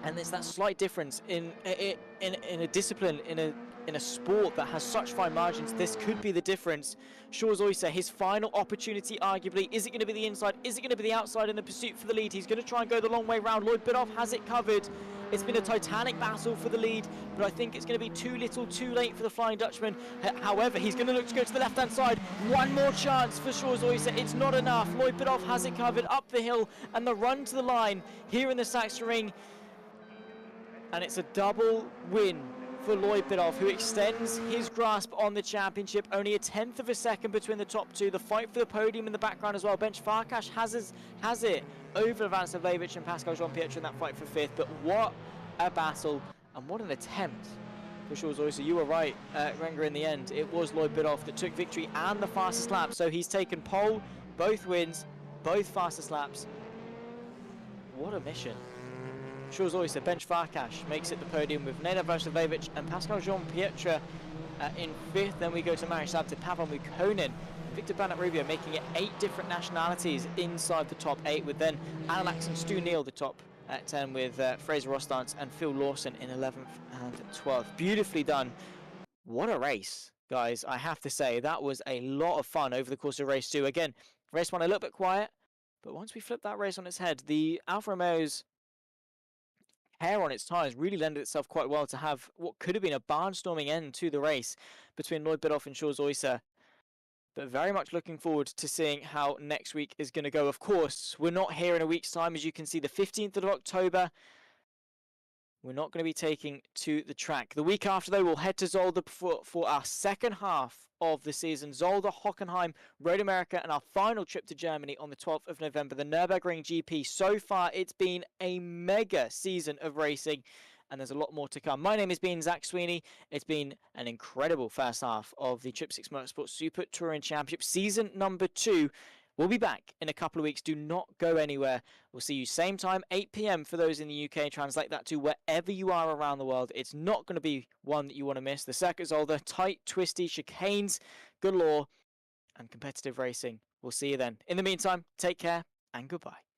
And there's that slight difference in a discipline, in a sport that has such fine margins. This could be the difference. Shores Oyster, his final opportunity, arguably. Is it going to be the inside? Is it going to be the outside in the pursuit for the lead? He's going to try and go the long way round. Lloyd Biddulph has it covered. It's been a titanic battle for the lead, but I think it's going to be too little, too late for the Flying Dutchman. However, he's going to look to go to the left-hand side. One more chance for Shores Oyster. It's not enough. Lloyd Biddulph has it covered up the hill, and the run to the line here in the Sachsenring. And it's a double win for Lloyd Biddulph, who extends his grasp on the championship. Only a 1/10 of a second between the top 2. The fight for the podium in the background as well. Bence Farkas has it over Bence Farkas and Pascal Jean-Pietro in that fight for 5th. But what a battle, and what an attempt for Shores Oyster. You were right, Renger, in the end. It was Lloyd Biddulph that took victory and the fastest lap. So he's taken pole, both wins, both fastest laps. What a mission. Shores Oyster, Bence Farkas makes it the podium with Nenad Vlasovic and Pascal Jean-Pietro in 5th. Then we go to Mariusz Zabdyr, Pavel Mukkonen, Victor Banat-Rubio, making it 8 different nationalities inside the top 8, with then Alex and Stu Neal the top at 10, with Fraser Rostance and Phil Lawson in 11th and 12th. Beautifully done. What a race, guys. I have to say, that was a lot of fun over the course of race 2. Again, race 1 a little bit quiet, but once we flip that race on its head, the Alfa Romeo's hair on its tyres really lended itself quite well to have what could have been a barnstorming end to the race between Lloyd Biddulph and Shores Oyster. But very much looking forward to seeing how next week is going to go. Of course, we're not here in a week's time. As you can see, the 15th of October, we're not going to be taking to the track. The week after, though, we'll head to Zolder for our second half of the season. Zolder, Hockenheim, Road America, and our final trip to Germany on the 12th of November, the Nürburgring GP. So far, it's been a mega season of racing, and there's a lot more to come. My name has been Zach Sweeney. It's been an incredible first half of the Trippsix Motorsport Super Touring Championship, season number 2. We'll be back in a couple of weeks. Do not go anywhere. We'll see you same time, 8 p.m. for those in the UK. Translate that to wherever you are around the world. It's not going to be one that you want to miss. The circuit's older, tight, twisty, chicanes galore, and competitive racing. We'll see you then. In the meantime, take care and goodbye.